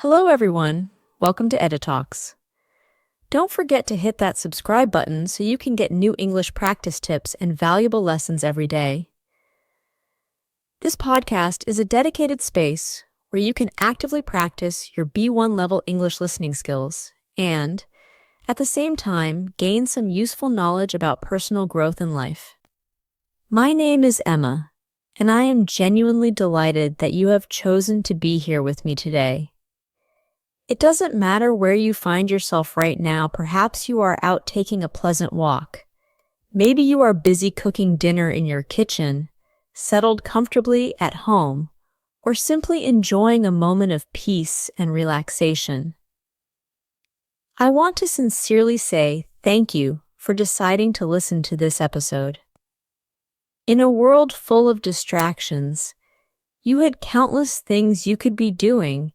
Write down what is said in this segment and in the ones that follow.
Hello, everyone. Welcome to EduTalks. Don't forget to hit that subscribe button so you can get new English practice tips and valuable lessons every day. This podcast is a dedicated space where you can actively practice your B1 level English listening skills and, at the same time, gain some useful knowledge about personal growth in life. My name is Emma, and I am genuinely delighted that you have chosen to be here with me today. It doesn't matter where you find yourself right now. Perhaps you are out taking a pleasant walk. Maybe you are busy cooking dinner in your kitchen, settled comfortably at home, or simply enjoying a moment of peace and relaxation. I want to sincerely say thank you for deciding to listen to this episode. In a world full of distractions, you had countless things you could be doing,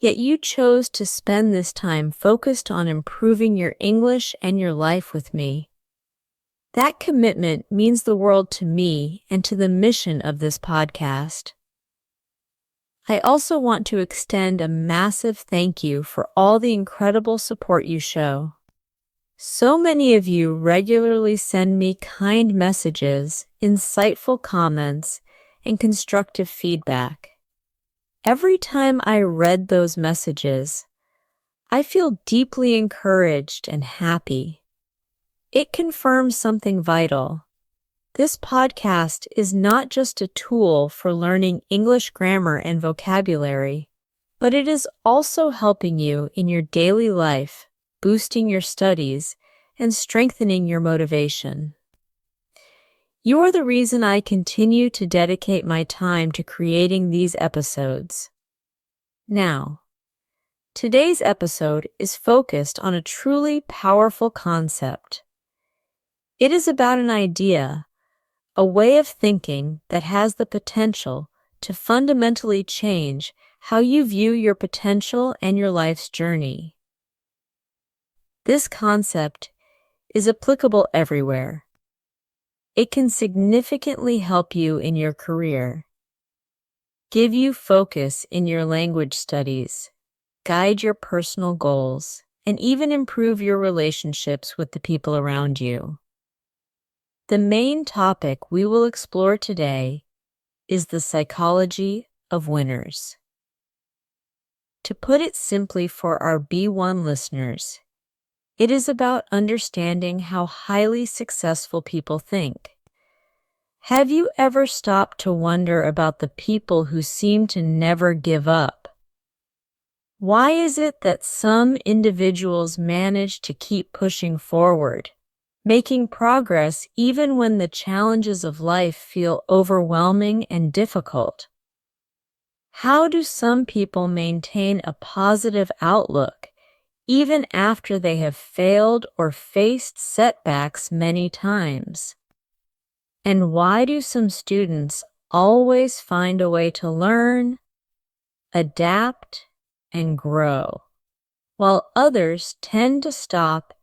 yet you chose to spend this time focused on improving your English and your life with me. That commitment means the world to me and to the mission of this podcast. I also want to extend a massive thank you for all the incredible support you show. So many of you regularly send me kind messages, insightful comments, and constructive feedback. Every time I read those messages, I feel deeply encouraged and happy. It confirms something vital. This podcast is not just a tool for learning English grammar and vocabulary, but it is also helping you in your daily life, boosting your studies, and strengthening your motivation. You are the reason I continue to dedicate my time to creating these episodes. Now, today's episode is focused on a truly powerful concept. It is about an idea, a way of thinking that has the potential to fundamentally change how you view your potential and your life's journey. This concept is applicable everywhere. It can significantly help you in your career, give you focus in your language studies, guide your personal goals, and even improve your relationships with the people around you. The main topic we will explore today is the psychology of winners. To put it simply for our B1 listeners, it is about understanding how highly successful people think. Have you ever stopped to wonder about the people who seem to never give up? Why is it that some individuals manage to keep pushing forward, making progress even when the challenges of life feel overwhelming and difficult? How do some people maintain a positive outlook even after they have failed or faced setbacks many times? And why do some students always find a way to learn, adapt, and grow, while others tend to stop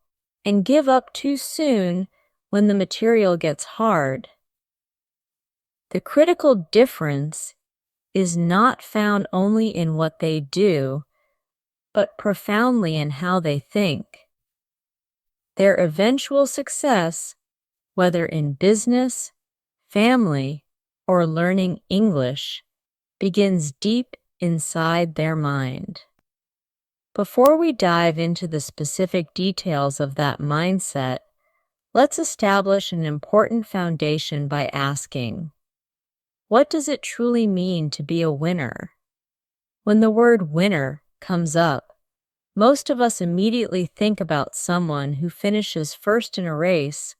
and give up too soon when the material gets hard? The critical difference is not found only in what they do, but profoundly in how they think. Their eventual success, whether in business, family, or learning English, begins deep inside their mind. Before we dive into the specific details of that mindset, let's establish an important foundation by asking, what does it truly mean to be a winner? When the word winner comes up, most of us immediately think about someone who finishes first in a race,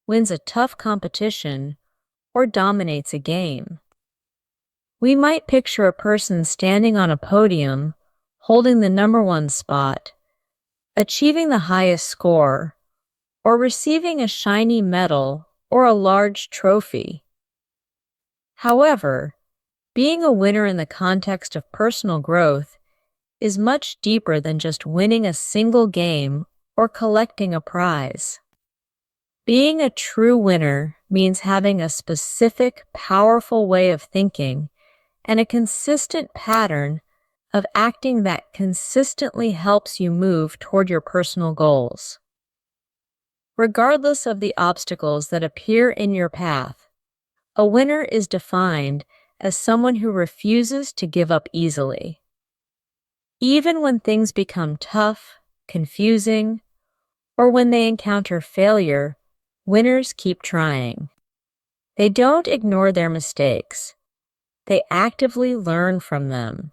wins a tough competition, or dominates a game. We might picture a person standing on a podium, holding the number one spot, achieving the highest score, or receiving a shiny medal or a large trophy. However, being a winner in the context of personal growth is much deeper than just winning a single game or collecting a prize. Being a true winner means having a specific, powerful way of thinking and a consistent pattern of acting that consistently helps you move toward your personal goals. Regardless of the obstacles that appear in your path, a winner is defined as someone who refuses to give up easily. Even when things become tough, confusing, or when they encounter failure, winners keep trying. They don't ignore their mistakes. They actively learn from them.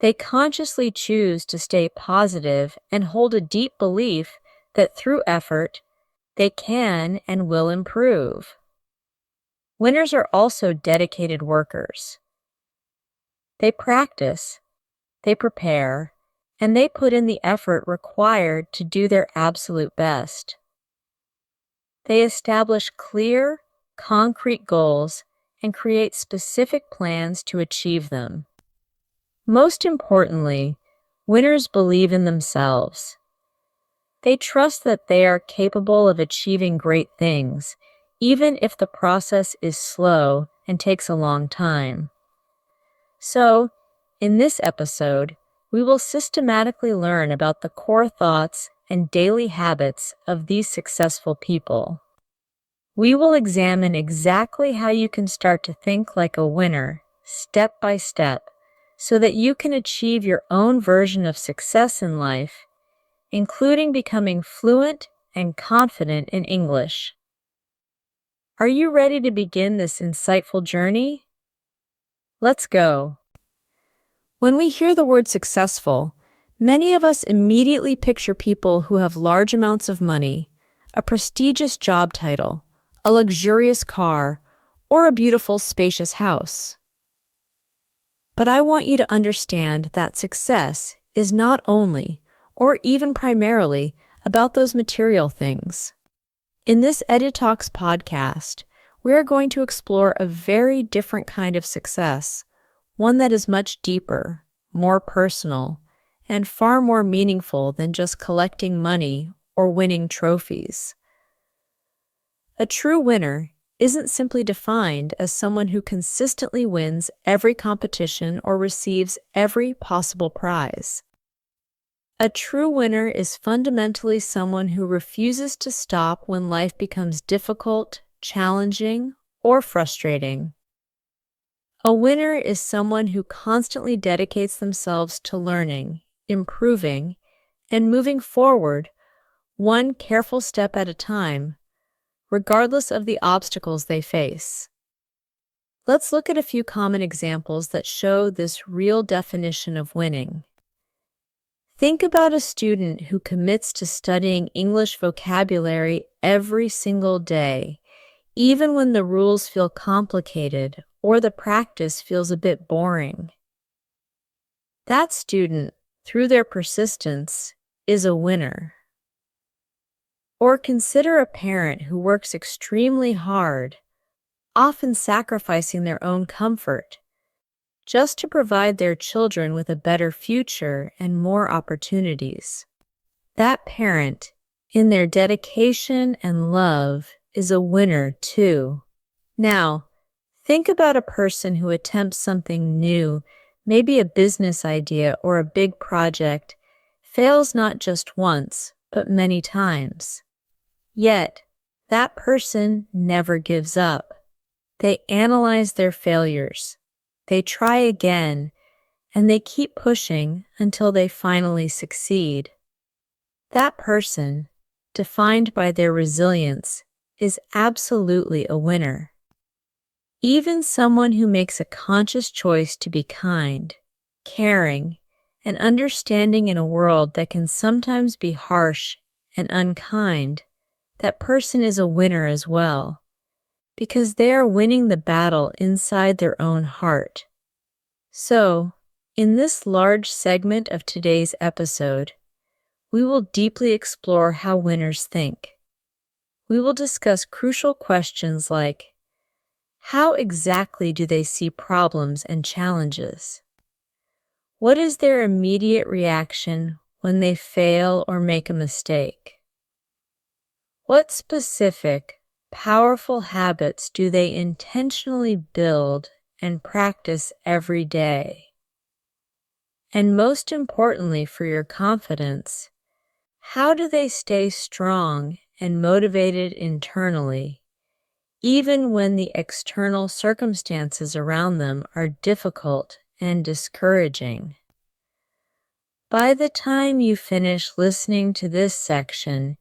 They consciously choose to stay positive and hold a deep belief that through effort, they can and will improve. Winners are also dedicated workers. They practice, they prepare, and they put in the effort required to do their absolute best. They establish clear, concrete goals and create specific plans to achieve them. Most importantly, winners believe in themselves. They trust that they are capable of achieving great things, even if the process is slow and takes a long time. So, in this episode, we will systematically learn about the core thoughts and daily habits of these successful people. We will examine exactly how you can start to think like a winner, step by step, so that you can achieve your own version of success in life, including becoming fluent and confident in English. Are you ready to begin this insightful journey? Let's go. When we hear the word successful, many of us immediately picture people who have large amounts of money, a prestigious job title, a luxurious car, or a beautiful, spacious house. But I want you to understand that success is not only, or even primarily, about those material things. In this EduTalks podcast, we are going to explore a very different kind of success, one that is much deeper, more personal, and far more meaningful than just collecting money or winning trophies. A true winner isn't simply defined as someone who consistently wins every competition or receives every possible prize. A true winner is fundamentally someone who refuses to stop when life becomes difficult, challenging, or frustrating. A winner is someone who constantly dedicates themselves to learning, improving, and moving forward, one careful step at a time, regardless of the obstacles they face. Let's look at a few common examples that show this real definition of winning. Think about a student who commits to studying English vocabulary every single day, even when the rules feel complicated or the practice feels a bit boring. That student, through their persistence, is a winner. Or consider a parent who works extremely hard, often sacrificing their own comfort, just to provide their children with a better future and more opportunities. That parent, in their dedication and love, is a winner too. Now, think about a person who attempts something new, maybe a business idea or a big project, fails not just once, but many times. Yet, that person never gives up. They analyze their failures, they try again, and they keep pushing until they finally succeed. That person, defined by their resilience, is absolutely a winner. Even someone who makes a conscious choice to be kind, caring, and understanding in a world that can sometimes be harsh and unkind, that person is a winner as well, because they are winning the battle inside their own heart. So, in this large segment of today's episode, we will deeply explore how winners think. We will discuss crucial questions like, how exactly do they see problems and challenges? What is their immediate reaction when they fail or make a mistake? What specific, powerful habits do they intentionally build and practice every day? And most importantly, for your confidence, how do they stay strong and motivated internally, even when the external circumstances around them are difficult and discouraging? By the time you finish listening to this section,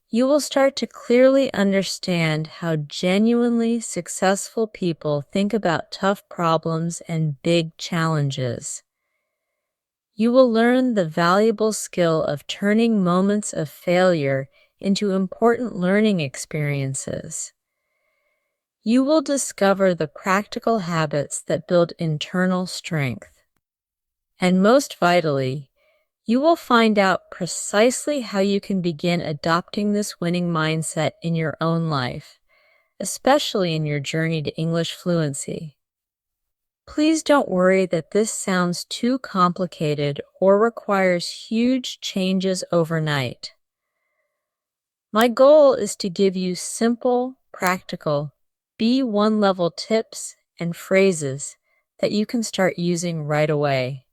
you will start to clearly understand how genuinely successful people think about tough problems and big challenges. You will learn the valuable skill of turning moments of failure into important learning experiences. You will discover the practical habits that build internal strength. And most vitally, you will find out precisely how you can begin adopting this winning mindset in your own life, especially in your journey to English fluency. Please don't worry that this sounds too complicated or requires huge changes overnight. My goal is to give you simple, practical, B1 level tips and phrases that you can start using right away.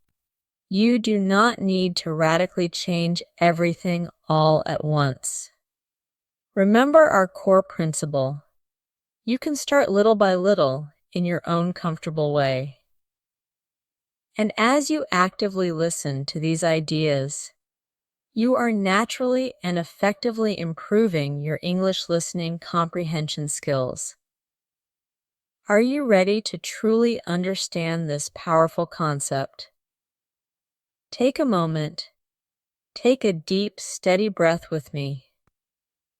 You do not need to radically change everything all at once. Remember our core principle. You can start little by little in your own comfortable way. And as you actively listen to these ideas, you are naturally and effectively improving your English listening comprehension skills. Are you ready to truly understand this powerful concept? Take a moment. Take a deep, steady breath with me.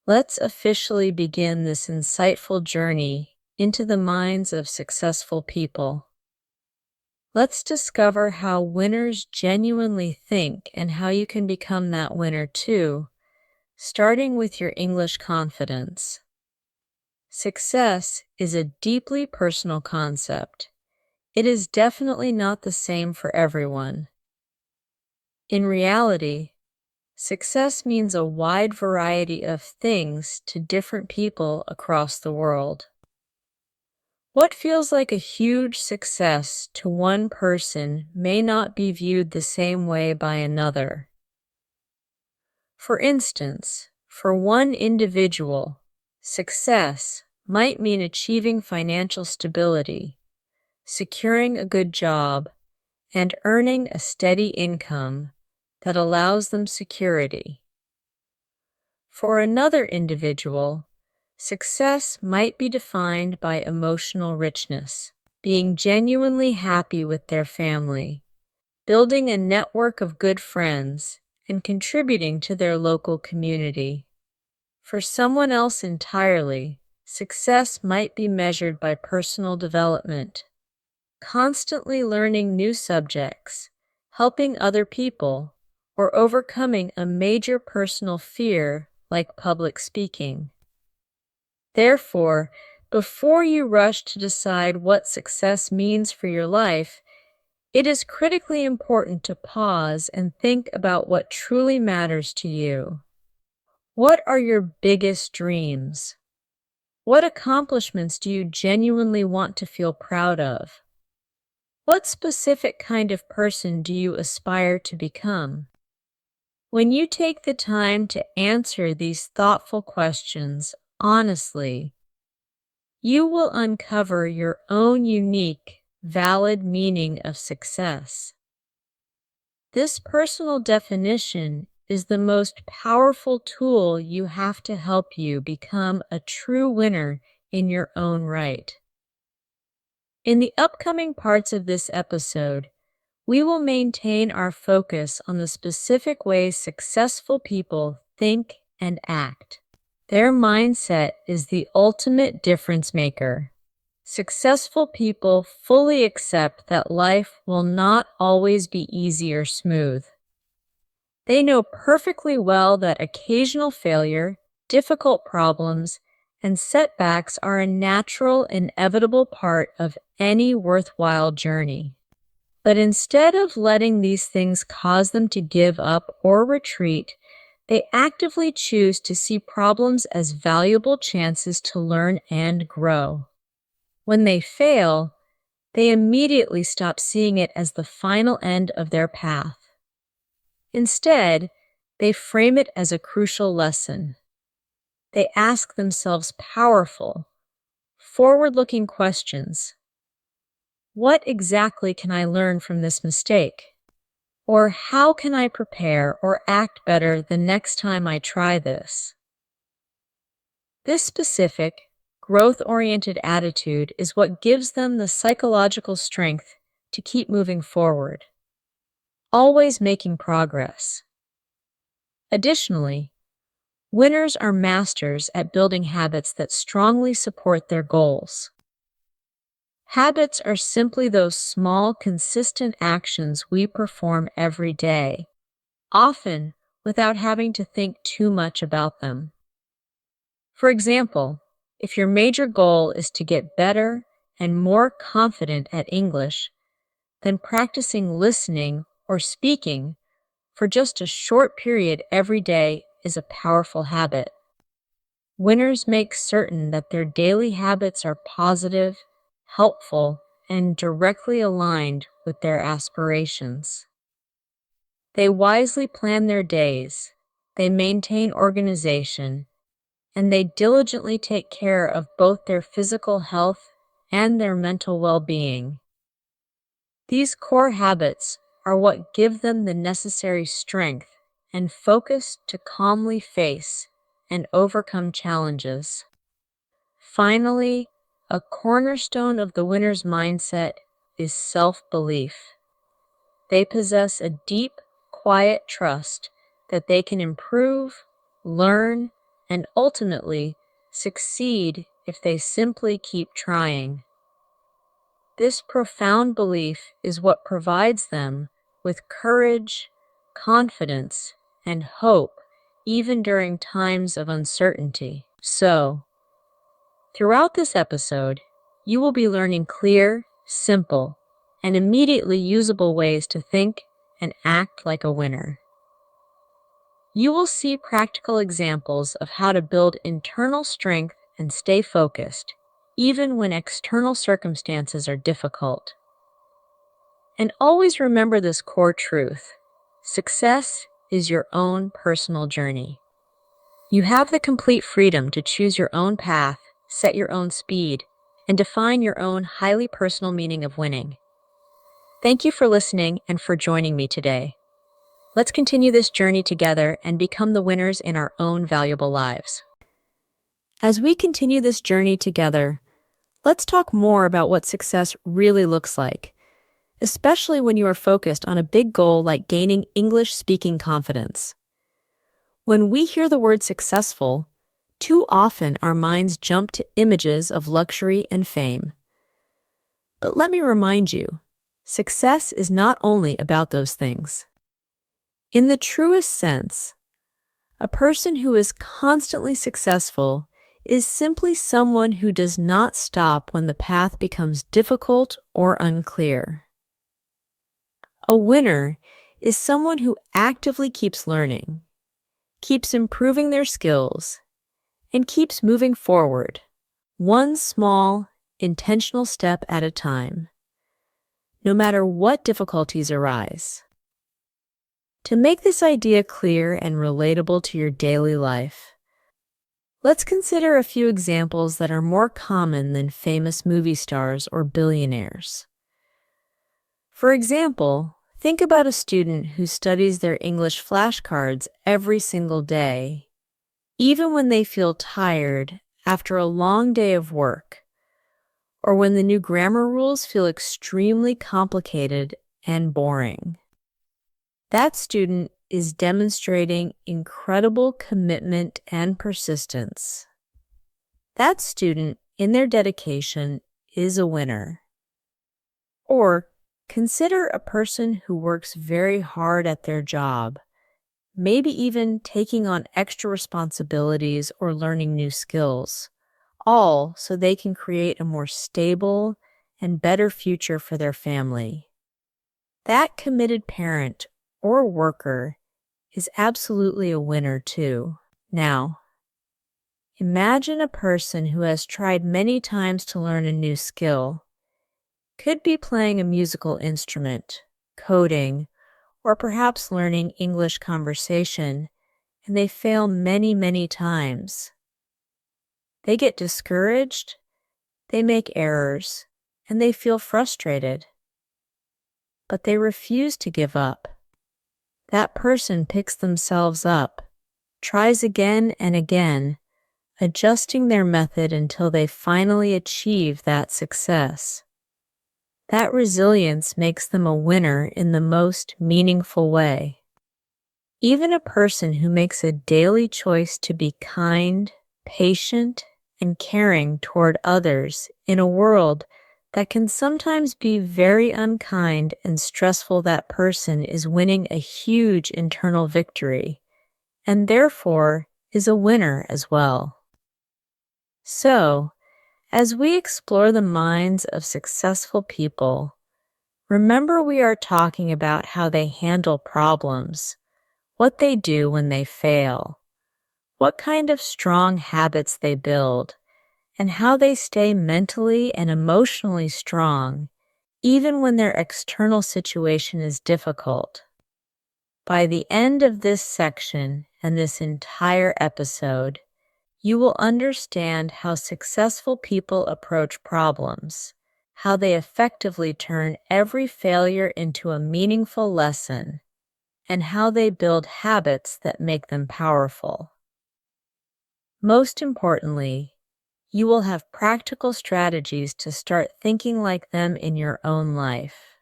Let's officially begin this insightful journey into the minds of successful people. Let's discover how winners genuinely think and how you can become that winner too, starting with your English confidence. Success is a deeply personal concept. It is definitely not the same for everyone. In reality, success means a wide variety of things to different people across the world. What feels like a huge success to one person may not be viewed the same way by another. For instance, for one individual, success might mean achieving financial stability, securing a good job, and earning a steady income that allows them security. For another individual, success might be defined by emotional richness, being genuinely happy with their family, building a network of good friends, and contributing to their local community. For someone else entirely, success might be measured by personal development, constantly learning new subjects, helping other people, or overcoming a major personal fear like public speaking. Therefore, before you rush to decide what success means for your life, it is critically important to pause and think about what truly matters to you. What are your biggest dreams? What accomplishments do you genuinely want to feel proud of? What specific kind of person do you aspire to become? When you take the time to answer these thoughtful questions honestly, you will uncover your own unique, valid meaning of success. This personal definition is the most powerful tool you have to help you become a true winner in your own right. In the upcoming parts of this episode, we will maintain our focus on the specific ways successful people think and act. Their mindset is the ultimate difference maker. Successful people fully accept that life will not always be easy or smooth. They know perfectly well that occasional failure, difficult problems, and setbacks are a natural, inevitable part of any worthwhile journey. But instead of letting these things cause them to give up or retreat, they actively choose to see problems as valuable chances to learn and grow. When they fail, They immediately stop seeing it as the final end of their path. Instead, they frame it as a crucial lesson. They ask themselves powerful, forward-looking questions. What exactly can I learn from this mistake? Or how can I prepare or act better the next time I try this? This specific, growth-oriented attitude is what gives them the psychological strength to keep moving forward, always making progress. Additionally, winners are masters at building habits that strongly support their goals. Habits are simply those small, consistent actions we perform every day, often without having to think too much about them. For example, if your major goal is to get better and more confident at English, then practicing listening or speaking for just a short period every day is a powerful habit. Winners make certain that their daily habits are positive, helpful, and directly aligned with their aspirations. They wisely plan their days, they maintain organization, and they diligently take care of both their physical health and their mental well-being. These core habits are what give them the necessary strength and focus to calmly face and overcome challenges. Finally, a cornerstone of the winner's mindset is self-belief. They possess a deep, quiet trust that they can improve, learn, and ultimately succeed if they simply keep trying. This profound belief is what provides them with courage, confidence, and hope even during times of uncertainty. So, throughout this episode, you will be learning clear, simple, and immediately usable ways to think and act like a winner. You will see practical examples of how to build internal strength and stay focused, even when external circumstances are difficult. And always remember this core truth: success is your own personal journey. You have the complete freedom to choose your own path, set your own speed, and define your own highly personal meaning of winning. Thank you for listening and for joining me today. Let's continue this journey together and become the winners in our own valuable lives. As we continue this journey together, let's talk more about what success really looks like, especially when you are focused on a big goal like gaining English speaking confidence. When we hear the word successful, too often our minds jump to images of luxury and fame. But let me remind you, success is not only about those things. In the truest sense, a person who is constantly successful is simply someone who does not stop when the path becomes difficult or unclear. A winner is someone who actively keeps learning, keeps improving their skills, and keeps moving forward, one small, intentional step at a time, no matter what difficulties arise. To make this idea clear and relatable to your daily life, let's consider a few examples that are more common than famous movie stars or billionaires. For example, think about a student who studies their English flashcards every single day, even when they feel tired after a long day of work, or when the new grammar rules feel extremely complicated and boring. That student is demonstrating incredible commitment and persistence. That student, in their dedication, is a winner. Or consider a person who works very hard at their job, maybe even taking on extra responsibilities or learning new skills, all so they can create a more stable and better future for their family. That committed parent or worker is absolutely a winner too. Now, imagine a person who has tried many times to learn a new skill, could be playing a musical instrument, coding, or perhaps learning English conversation, and they fail many, many times. They get discouraged, they make errors, and they feel frustrated. But they refuse to give up. That person picks themselves up, tries again and again, adjusting their method until they finally achieve that success. That resilience makes them a winner in the most meaningful way. Even a person who makes a daily choice to be kind, patient, and caring toward others in a world that can sometimes be very unkind and stressful, that person is winning a huge internal victory, and therefore is a winner as well. So, as we explore the minds of successful people, remember we are talking about how they handle problems, what they do when they fail, what kind of strong habits they build, and how they stay mentally and emotionally strong even when their external situation is difficult. By the end of this section and this entire episode, you will understand how successful people approach problems, how they effectively turn every failure into a meaningful lesson, and how they build habits that make them powerful. Most importantly, you will have practical strategies to start thinking like them in your own life.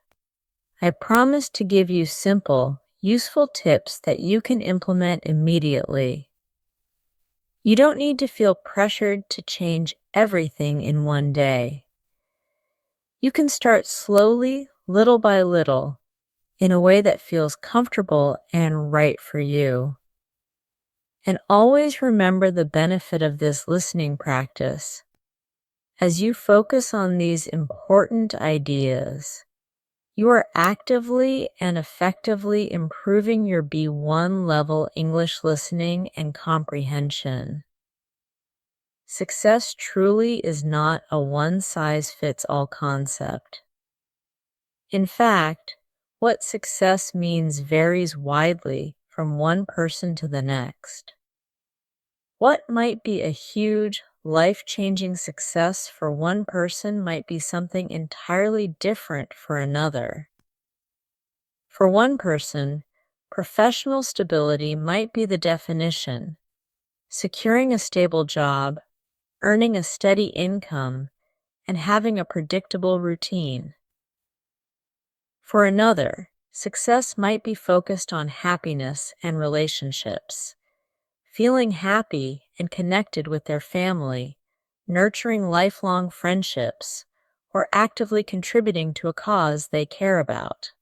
I promise to give you simple, useful tips that you can implement immediately. You don't need to feel pressured to change everything in one day. You can start slowly, little by little, in a way that feels comfortable and right for you. And always remember the benefit of this listening practice. As you focus on these important ideas, you are actively and effectively improving your B1 level English listening and comprehension. Success truly is not a one-size-fits-all concept. In fact, what success means varies widely from one person to the next. What might be a huge, life-changing success for one person might be something entirely different for another. For one person, professional stability might be the definition. Securing a stable job, earning a steady income, and having a predictable routine. For another, success might be focused on happiness and relationships. Feeling happy and connected with their family, nurturing lifelong friendships, or actively contributing to a cause they care about.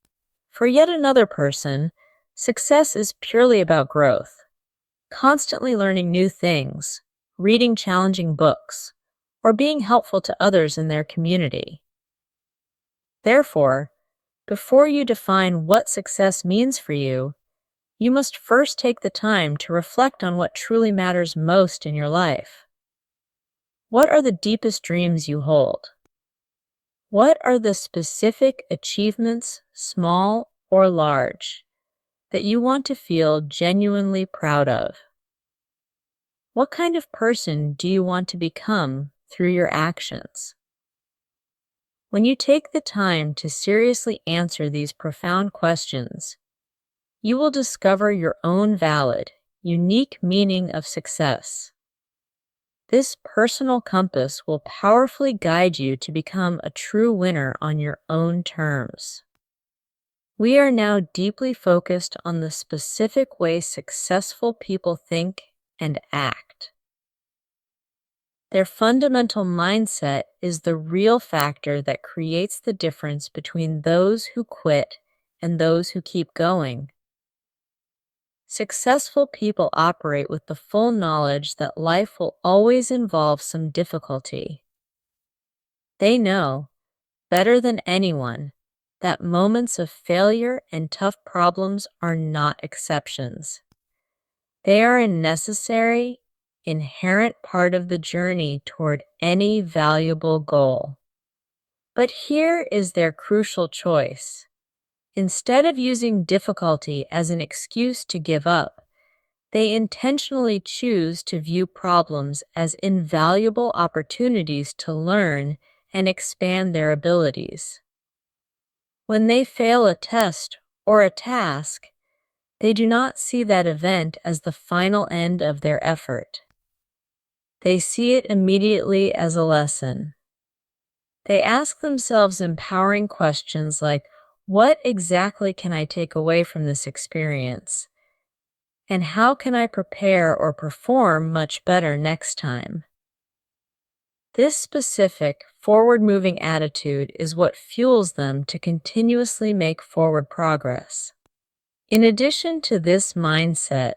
For yet another person, success is purely about growth, constantly learning new things, reading challenging books, or being helpful to others in their community. Therefore, before you define what success means for you, you must first take the time to reflect on what truly matters most in your life. What are the deepest dreams you hold? What are the specific achievements, small or large, that you want to feel genuinely proud of? What kind of person do you want to become through your actions? When you take the time to seriously answer these profound questions, you will discover your own valid, unique meaning of success. This personal compass will powerfully guide you to become a true winner on your own terms. We are now deeply focused on the specific way successful people think and act. Their fundamental mindset is the real factor that creates the difference between those who quit and those who keep going. Successful people operate with the full knowledge that life will always involve some difficulty. They know, better than anyone, that moments of failure and tough problems are not exceptions. They are a necessary, inherent part of the journey toward any valuable goal. But here is their crucial choice. Instead of using difficulty as an excuse to give up, they intentionally choose to view problems as invaluable opportunities to learn and expand their abilities. When they fail a test or a task, they do not see that event as the final end of their effort. They see it immediately as a lesson. They ask themselves empowering questions like, what exactly can I take away from this experience? And how can I prepare or perform much better next time? This specific, forward-moving attitude is what fuels them to continuously make forward progress. In addition to this mindset,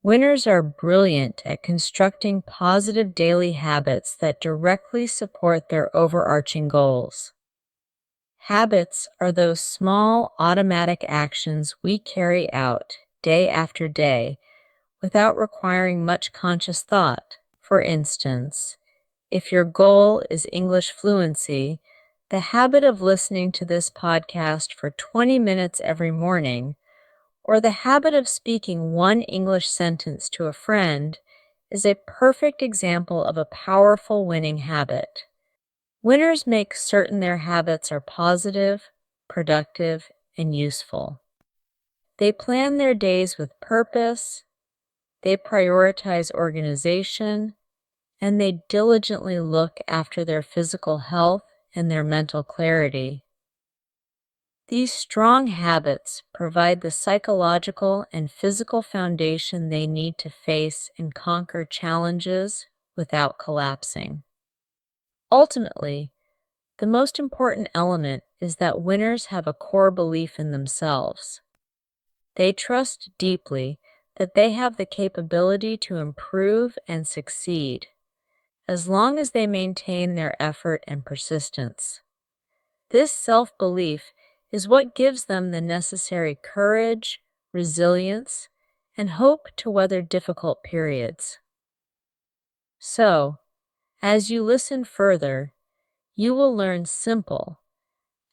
winners are brilliant at constructing positive daily habits that directly support their overarching goals. Habits are those small, automatic actions we carry out day after day without requiring much conscious thought. For instance, if your goal is English fluency, the habit of listening to this podcast for 20 minutes every morning, or the habit of speaking one English sentence to a friend, is a perfect example of a powerful winning habit. Winners make certain their habits are positive, productive, and useful. They plan their days with purpose, they prioritize organization, and they diligently look after their physical health and their mental clarity. These strong habits provide the psychological and physical foundation they need to face and conquer challenges without collapsing. Ultimately, the most important element is that winners have a core belief in themselves. They trust deeply that they have the capability to improve and succeed, as long as they maintain their effort and persistence. This self-belief is what gives them the necessary courage, resilience, and hope to weather difficult periods. So, as you listen further, you will learn simple,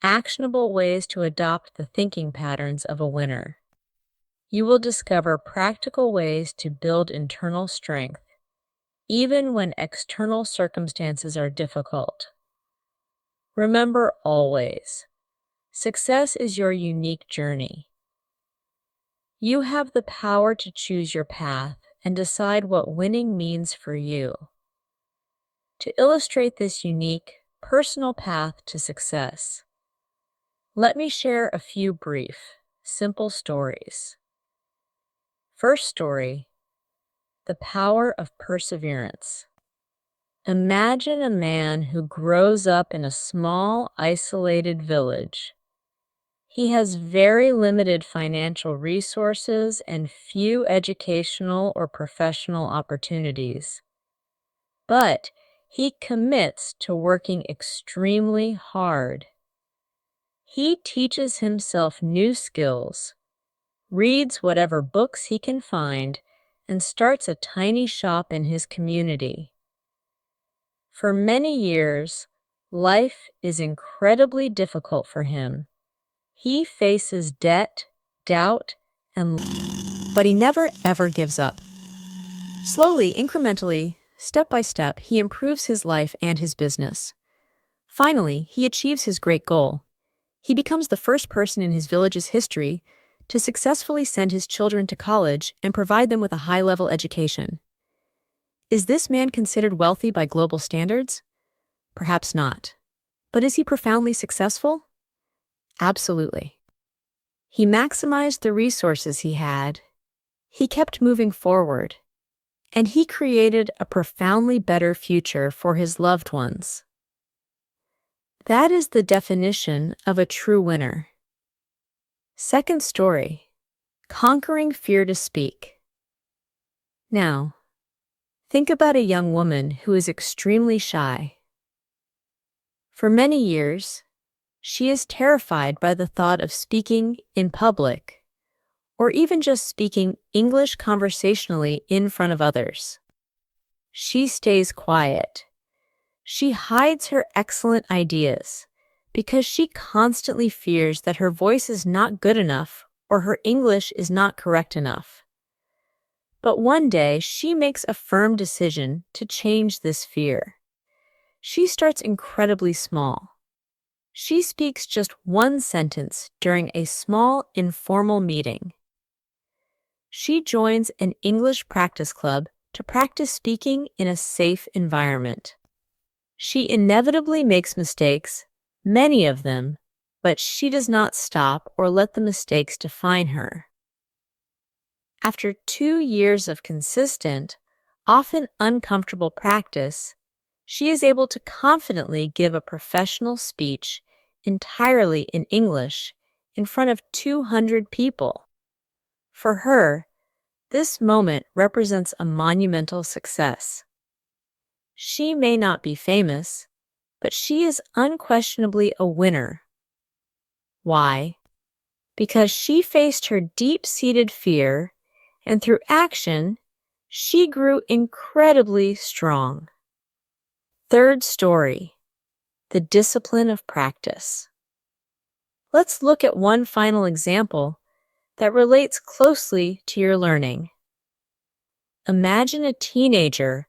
actionable ways to adopt the thinking patterns of a winner. You will discover practical ways to build internal strength, even when external circumstances are difficult. Remember always, success is your unique journey. You have the power to choose your path and decide what winning means for you. To illustrate this unique, personal path to success, let me share a few brief, simple stories. First story, the power of perseverance. Imagine a man who grows up in a small, isolated village. He has very limited financial resources and few educational or professional opportunities. But he commits to working extremely hard. He teaches himself new skills, reads whatever books he can find, and starts a tiny shop in his community. For many years, life is incredibly difficult for him. He faces debt, doubt, and but he never ever gives up. Slowly, incrementally, step by step, he improves his life and his business. Finally, he achieves his great goal. He becomes the first person in his village's history to successfully send his children to college and provide them with a high-level education. Is this man considered wealthy by global standards? Perhaps not. But is he profoundly successful? Absolutely. He maximized the resources he had, he kept moving forward, and he created a profoundly better future for his loved ones. That is the definition of a true winner. Second story, conquering fear to speak. Now, think about a young woman who is extremely shy. For many years, she is terrified by the thought of speaking in public, or even just speaking English conversationally in front of others. She stays quiet. She hides her excellent ideas, because she constantly fears that her voice is not good enough or her English is not correct enough. But one day, she makes a firm decision to change this fear. She starts incredibly small. She speaks just one sentence during a small, informal meeting. She joins an English practice club to practice speaking in a safe environment. She inevitably makes mistakes, many of them, but she does not stop or let the mistakes define her. After 2 years of consistent, often uncomfortable practice, she is able to confidently give a professional speech entirely in English in front of 200 people. For her, this moment represents a monumental success. She may not be famous, but she is unquestionably a winner. Why? Because she faced her deep-seated fear, and through action, she grew incredibly strong. Third story, the discipline of practice. Let's look at one final example that relates closely to your learning. Imagine a teenager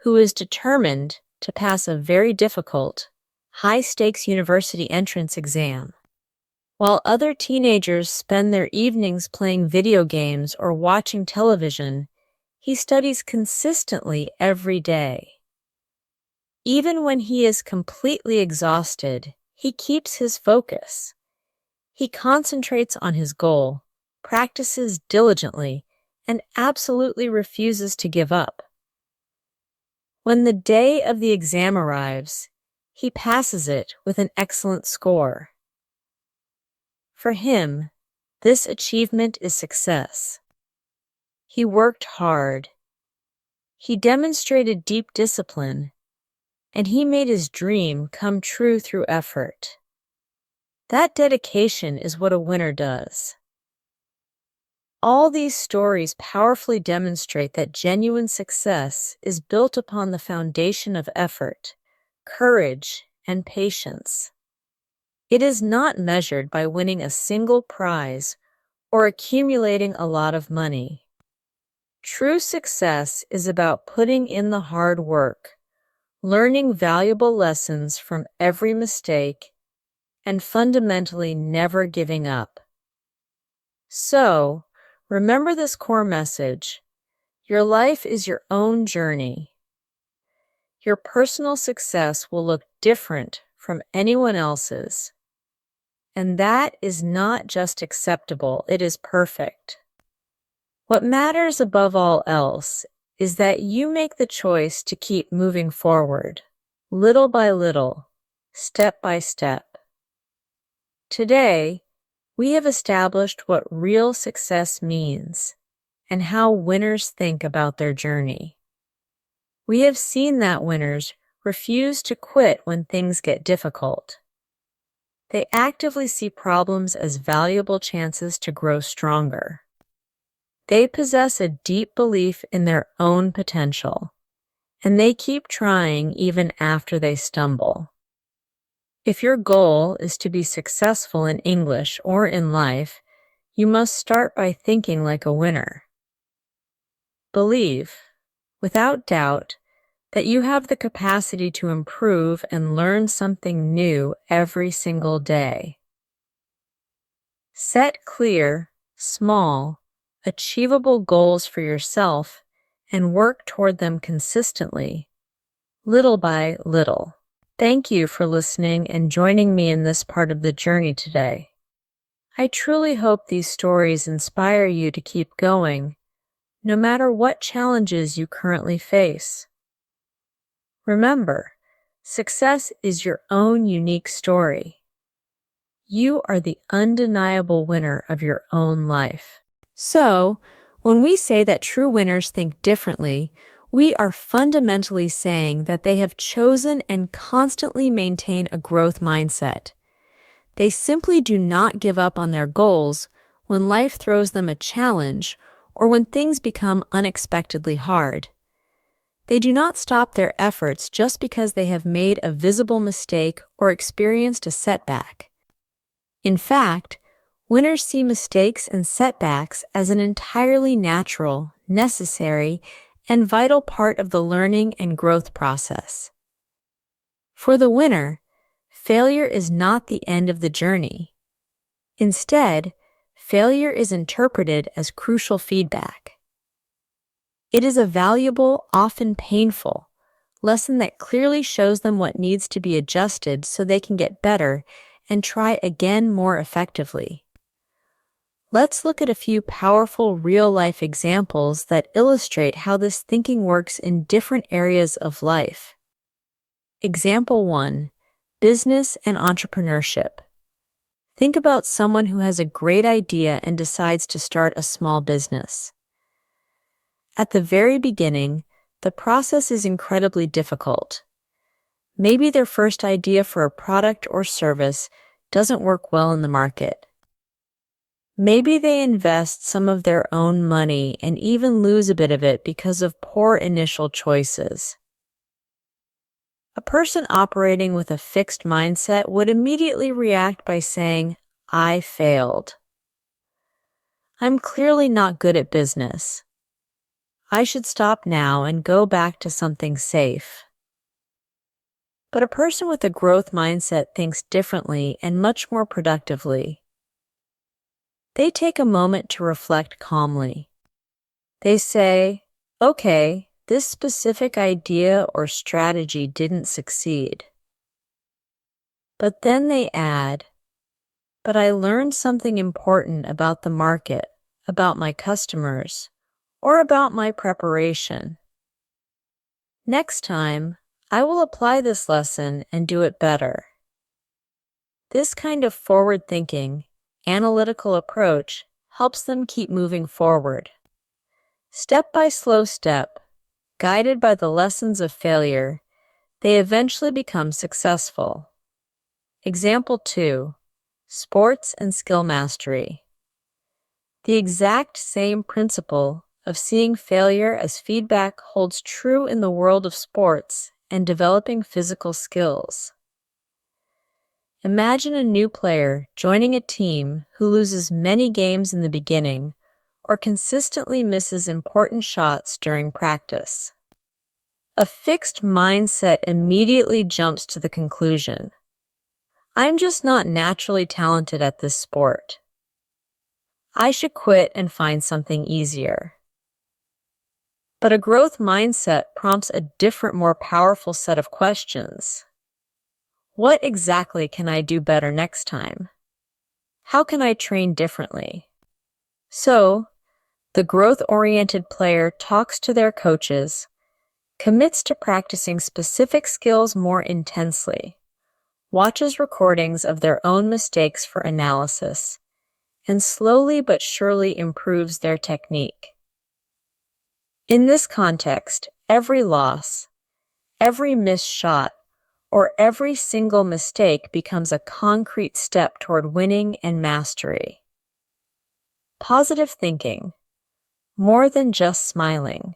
who is determined to pass a very difficult, high-stakes university entrance exam. While other teenagers spend their evenings playing video games or watching television, he studies consistently every day. Even when he is completely exhausted, he keeps his focus. He concentrates on his goal, practices diligently, and absolutely refuses to give up. When the day of the exam arrives, he passes it with an excellent score. For him, this achievement is success. He worked hard. He demonstrated deep discipline, and he made his dream come true through effort. That dedication is what a winner does. All these stories powerfully demonstrate that genuine success is built upon the foundation of effort, courage, and patience. It is not measured by winning a single prize or accumulating a lot of money. True success is about putting in the hard work, learning valuable lessons from every mistake, and fundamentally never giving up. So, remember this core message: your life is your own journey. Your personal success will look different from anyone else's. And that is not just acceptable, it is perfect. What matters above all else is that you make the choice to keep moving forward, little by little, step by step. Today, we have established what real success means and how winners think about their journey. We have seen that winners refuse to quit when things get difficult. They actively see problems as valuable chances to grow stronger. They possess a deep belief in their own potential, and they keep trying even after they stumble. If your goal is to be successful in English or in life, you must start by thinking like a winner. Believe, without doubt, that you have the capacity to improve and learn something new every single day. Set clear, small, achievable goals for yourself and work toward them consistently, little by little. Thank you for listening and joining me in this part of the journey today. I truly hope these stories inspire you to keep going, no matter what challenges you currently face. Remember, success is your own unique story. You are the undeniable winner of your own life. So, when we say that true winners think differently, we are fundamentally saying that they have chosen and constantly maintain a growth mindset. They simply do not give up on their goals when life throws them a challenge or when things become unexpectedly hard. They do not stop their efforts just because they have made a visible mistake or experienced a setback. In fact, winners see mistakes and setbacks as an entirely natural, necessary, and vital part of the learning and growth process. For the winner, failure is not the end of the journey. Instead, failure is interpreted as crucial feedback. It is a valuable, often painful, lesson that clearly shows them what needs to be adjusted so they can get better and try again more effectively. Let's look at a few powerful real-life examples that illustrate how this thinking works in different areas of life. Example 1. Business and entrepreneurship. Think about someone who has a great idea and decides to start a small business. At the very beginning, the process is incredibly difficult. Maybe their first idea for a product or service doesn't work well in the market. Maybe they invest some of their own money and even lose a bit of it because of poor initial choices. A person operating with a fixed mindset would immediately react by saying, "I failed. I'm clearly not good at business. I should stop now and go back to something safe." But a person with a growth mindset thinks differently and much more productively. They take a moment to reflect calmly. They say, "Okay, this specific idea or strategy didn't succeed." But then they add, "But I learned something important about the market, about my customers, or about my preparation. Next time, I will apply this lesson and do it better." This kind of forward-thinking, analytical approach helps them keep moving forward. Step by slow step, guided by the lessons of failure, they eventually become successful. Example 2. Sports and skill mastery. The exact same principle of seeing failure as feedback holds true in the world of sports and developing physical skills. Imagine a new player joining a team who loses many games in the beginning or consistently misses important shots during practice. A fixed mindset immediately jumps to the conclusion, "I'm just not naturally talented at this sport. I should quit and find something easier." But a growth mindset prompts a different, more powerful set of questions. What exactly can I do better next time? How can I train differently? So, the growth-oriented player talks to their coaches, commits to practicing specific skills more intensely, watches recordings of their own mistakes for analysis, and slowly but surely improves their technique. In this context, every loss, every missed shot, or every single mistake becomes a concrete step toward winning and mastery. Positive thinking, more than just smiling.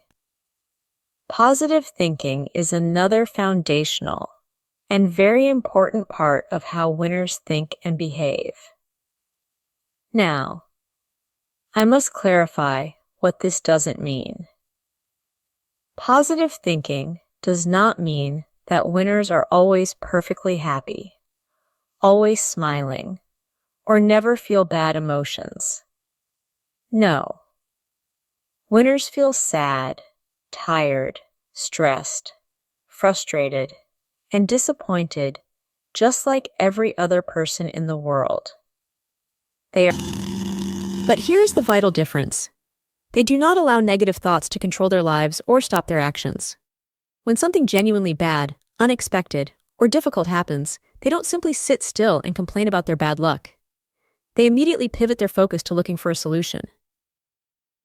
Positive thinking is another foundational and very important part of how winners think and behave. Now, I must clarify what this doesn't mean. Positive thinking does not mean that winners are always perfectly happy, always smiling, or never feel bad emotions. No. Winners feel sad, tired, stressed, frustrated, and disappointed, just like every other person in the world. But here's the vital difference. They do not allow negative thoughts to control their lives or stop their actions. When something genuinely bad, unexpected, or difficult happens, they don't simply sit still and complain about their bad luck. They immediately pivot their focus to looking for a solution.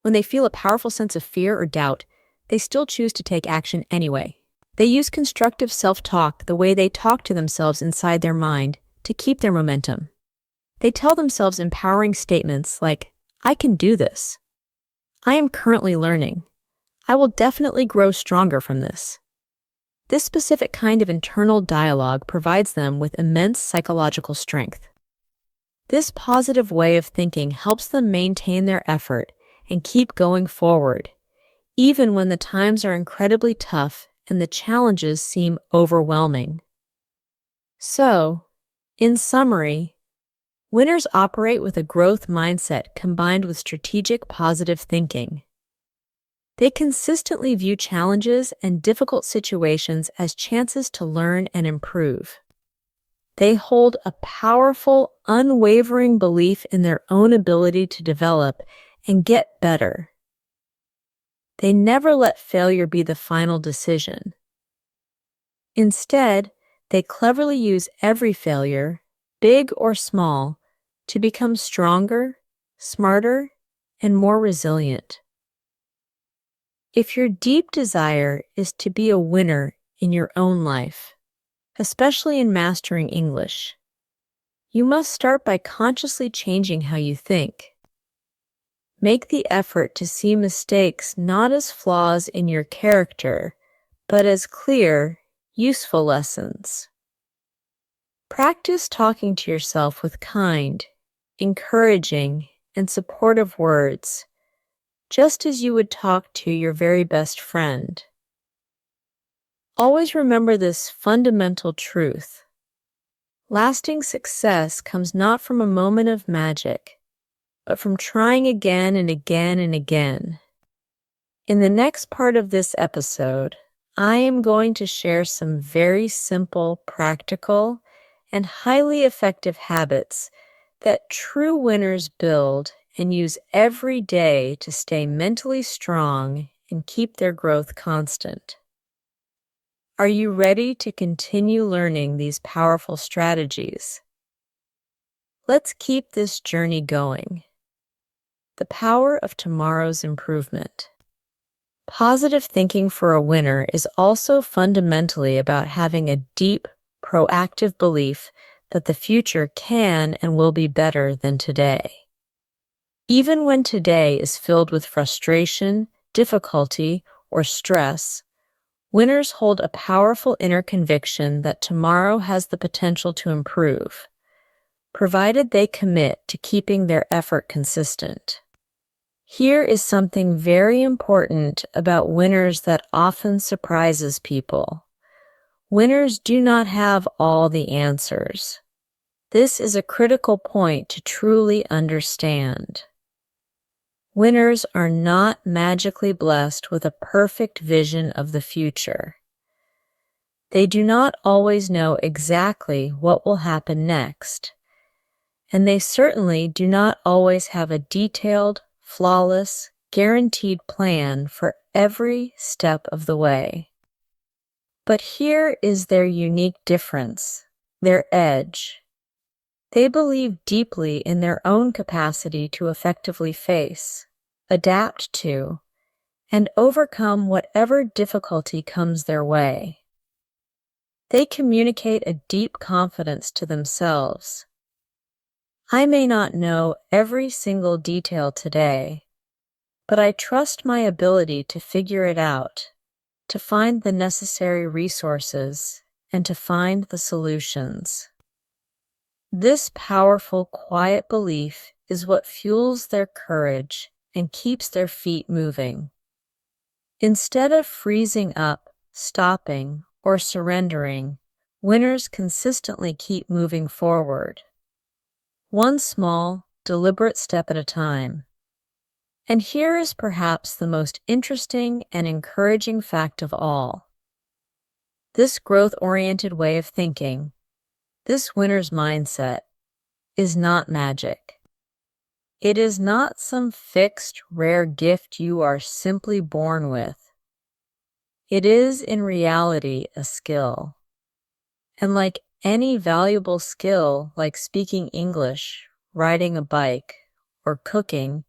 When they feel a powerful sense of fear or doubt, they still choose to take action anyway. They use constructive self-talk the way they talk to themselves inside their mind to keep their momentum. They tell themselves empowering statements like, "I can do this. I am currently learning. I will definitely grow stronger from this. This specific kind of internal dialogue provides them with immense psychological strength. This positive way of thinking helps them maintain their effort and keep going forward, even when the times are incredibly tough and the challenges seem overwhelming. So, in summary, winners operate with a growth mindset combined with strategic positive thinking. They consistently view challenges and difficult situations as chances to learn and improve. They hold a powerful, unwavering belief in their own ability to develop and get better. They never let failure be the final decision. Instead, they cleverly use every failure, big or small, to become stronger, smarter, and more resilient. If your deep desire is to be a winner in your own life, especially in mastering English, you must start by consciously changing how you think. Make the effort to see mistakes not as flaws in your character, but as clear, useful lessons. Practice talking to yourself with kind, encouraging, and supportive words, just as you would talk to your very best friend. Always remember this fundamental truth. Lasting success comes not from a moment of magic, but from trying again and again and again. In the next part of this episode, I am going to share some very simple, practical, and highly effective habits that true winners build and use every day to stay mentally strong and keep their growth constant. Are you ready to continue learning these powerful strategies? Let's keep this journey going. The power of tomorrow's improvement. Positive thinking for a winner is also fundamentally about having a deep, proactive belief that the future can and will be better than today. Even when today is filled with frustration, difficulty, or stress, winners hold a powerful inner conviction that tomorrow has the potential to improve, provided they commit to keeping their effort consistent. Here is something very important about winners that often surprises people. Winners do not have all the answers. This is a critical point to truly understand. Winners are not magically blessed with a perfect vision of the future. They do not always know exactly what will happen next, and they certainly do not always have a detailed, flawless, guaranteed plan for every step of the way. But here is their unique difference, their edge. They believe deeply in their own capacity to effectively face, adapt to, and overcome whatever difficulty comes their way. They communicate a deep confidence to themselves. I may not know every single detail today, but I trust my ability to figure it out, to find the necessary resources, and to find the solutions. This powerful, quiet belief is what fuels their courage and keeps their feet moving. Instead of freezing up, stopping, or surrendering, winners consistently keep moving forward, one small, deliberate step at a time. And here is perhaps the most interesting and encouraging fact of all. This growth-oriented way of thinking, this winner's mindset, is not magic. It is not some fixed, rare gift you are simply born with. It is in reality a skill. And like any valuable skill, like speaking English, riding a bike, or cooking,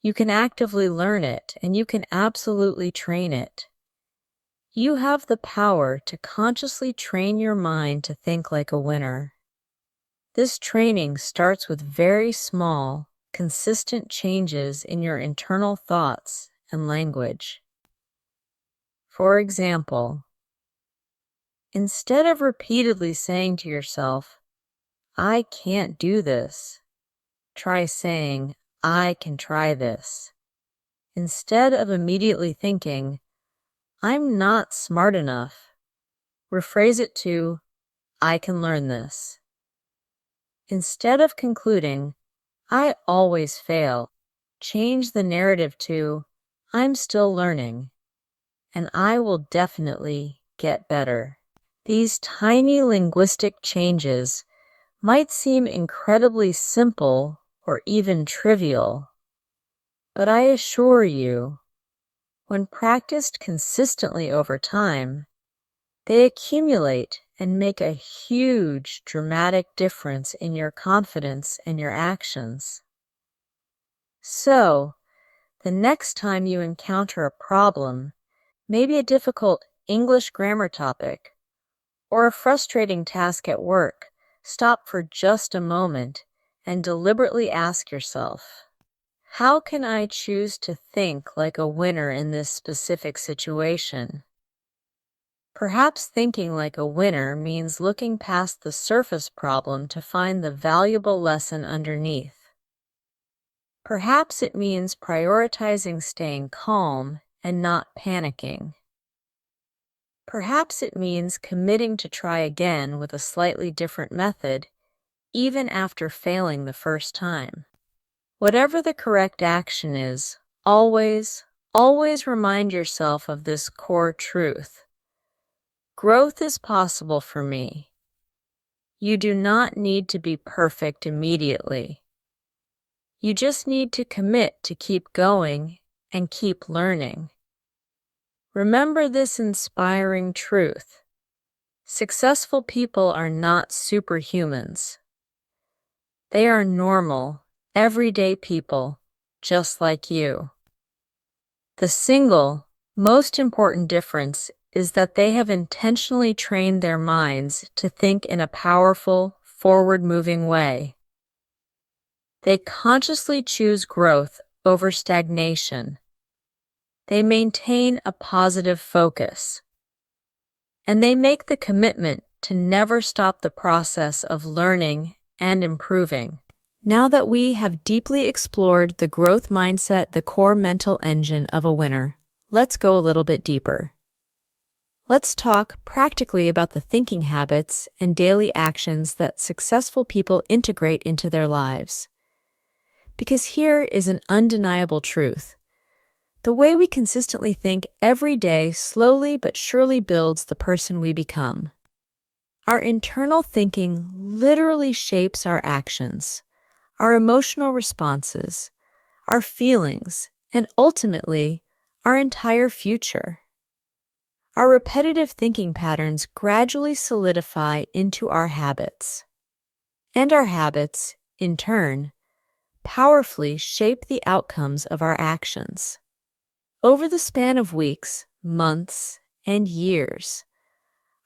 you can actively learn it and you can absolutely train it. You have the power to consciously train your mind to think like a winner. This training starts with very small, consistent changes in your internal thoughts and language. For example, instead of repeatedly saying to yourself, "I can't do this," try saying, "I can try this." Instead of immediately thinking, "I'm not smart enough," rephrase it to, "I can learn this." Instead of concluding, "I always fail," change the narrative to, "I'm still learning, and I will definitely get better." These tiny linguistic changes might seem incredibly simple or even trivial, but I assure you, when practiced consistently over time, they accumulate and make a huge, dramatic difference in your confidence and your actions. So, the next time you encounter a problem, maybe a difficult English grammar topic, or a frustrating task at work, stop for just a moment and deliberately ask yourself, how can I choose to think like a winner in this specific situation? Perhaps thinking like a winner means looking past the surface problem to find the valuable lesson underneath. Perhaps it means prioritizing staying calm and not panicking. Perhaps it means committing to try again with a slightly different method, even after failing the first time. Whatever the correct action is, always remind yourself of this core truth. Growth is possible for me. You do not need to be perfect immediately. You just need to commit to keep going and keep learning. Remember this inspiring truth. Successful people are not superhumans. They are normal, everyday people, just like you. The single, most important difference is that they have intentionally trained their minds to think in a powerful, forward-moving way. They consciously choose growth over stagnation. They maintain a positive focus. And they make the commitment to never stop the process of learning and improving. Now that we have deeply explored the growth mindset, the core mental engine of a winner, let's go a little bit deeper. Let's talk practically about the thinking habits and daily actions that successful people integrate into their lives. Because here is an undeniable truth. The way we consistently think every day slowly but surely builds the person we become. Our internal thinking literally shapes our actions, our emotional responses, our feelings, and ultimately, our entire future. Our repetitive thinking patterns gradually solidify into our habits. And our habits, in turn, powerfully shape the outcomes of our actions. Over the span of weeks, months, and years,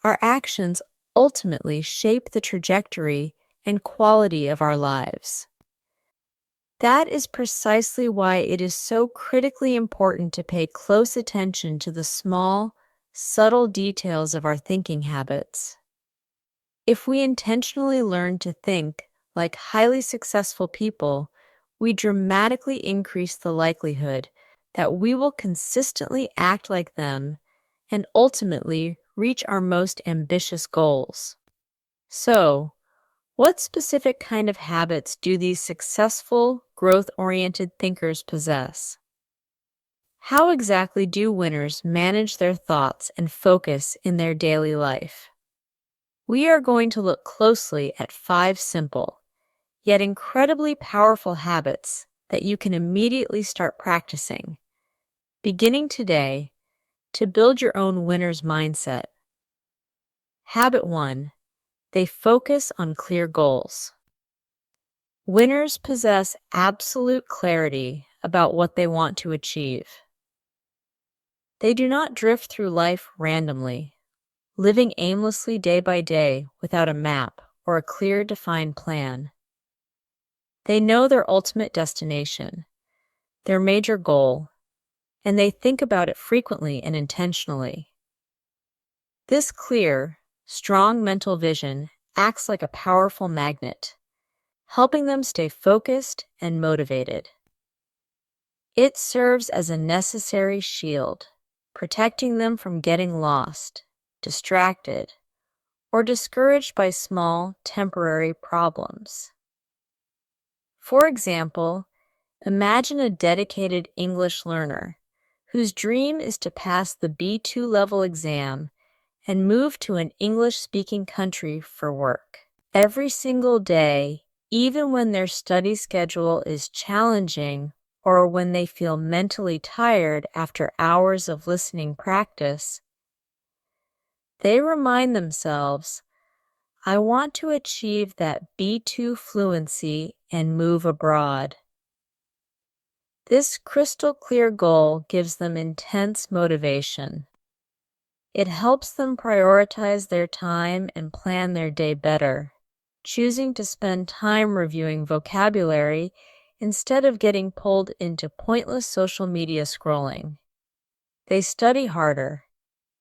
our actions ultimately shape the trajectory and quality of our lives. That is precisely why it is so critically important to pay close attention to the small, subtle details of our thinking habits. If we intentionally learn to think like highly successful people, we dramatically increase the likelihood that we will consistently act like them and ultimately reach our most ambitious goals. So, what specific kind of habits do these successful, growth-oriented thinkers possess? How exactly do winners manage their thoughts and focus in their daily life? We are going to look closely at 5 simple, yet incredibly powerful habits that you can immediately start practicing, beginning today, to build your own winner's mindset. Habit 1. They focus on clear goals. Winners possess absolute clarity about what they want to achieve. They do not drift through life randomly, living aimlessly day by day without a map or a clear, defined plan. They know their ultimate destination, their major goal, and they think about it frequently and intentionally. This clear, strong mental vision acts like a powerful magnet, helping them stay focused and motivated. It serves as a necessary shield, protecting them from getting lost, distracted, or discouraged by small, temporary problems. For example, imagine a dedicated English learner whose dream is to pass the B2 level exam and move to an English-speaking country for work. Every single day, even when their study schedule is challenging or when they feel mentally tired after hours of listening practice, they remind themselves, I want to achieve that B2 fluency and move abroad. This crystal clear goal gives them intense motivation. It helps them prioritize their time and plan their day better, choosing to spend time reviewing vocabulary instead of getting pulled into pointless social media scrolling. They study harder,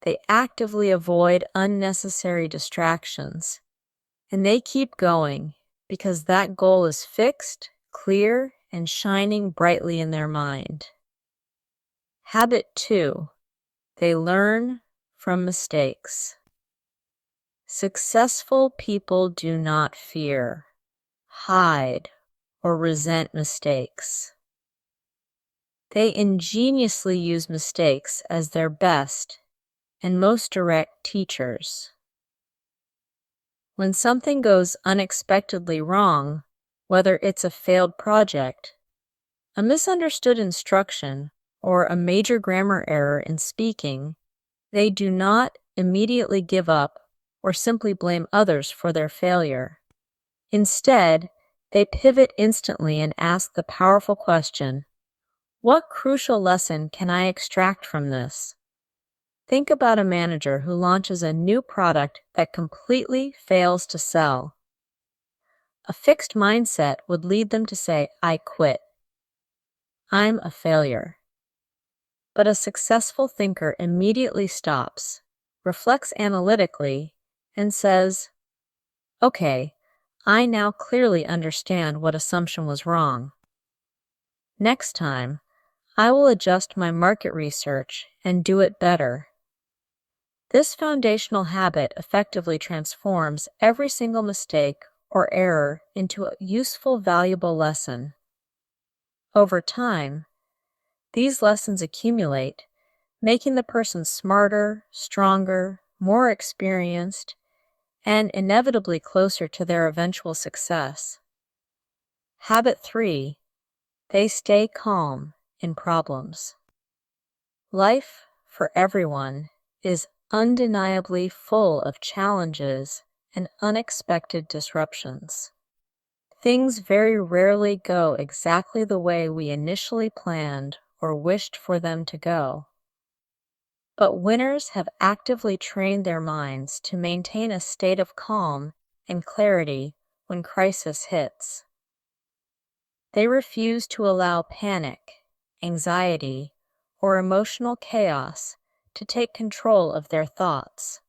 they actively avoid unnecessary distractions, and they keep going because that goal is fixed, clear, and shining brightly in their mind. Habit 2. They learn from mistakes. Successful people do not fear, hide, or resent mistakes. They ingeniously use mistakes as their best and most direct teachers. When something goes unexpectedly wrong, whether it's a failed project, a misunderstood instruction, or a major grammar error in speaking, they do not immediately give up or simply blame others for their failure. Instead, they pivot instantly and ask the powerful question, what crucial lesson can I extract from this? Think about a manager who launches a new product that completely fails to sell. A fixed mindset would lead them to say, I quit. I'm a failure. But a successful thinker immediately stops, reflects analytically, and says, okay, I now clearly understand what assumption was wrong. Next time, I will adjust my market research and do it better. This foundational habit effectively transforms every single mistake or error into a useful, valuable lesson. Over time, these lessons accumulate, making the person smarter, stronger, more experienced, and inevitably closer to their eventual success. Habit 3. They stay calm in problems. Life, for everyone, is undeniably full of challenges and unexpected disruptions. Things very rarely go exactly the way we initially planned or wished for them to go. But winners have actively trained their minds to maintain a state of calm and clarity when crisis hits. They refuse to allow panic, anxiety, or emotional chaos to take control of their thoughts.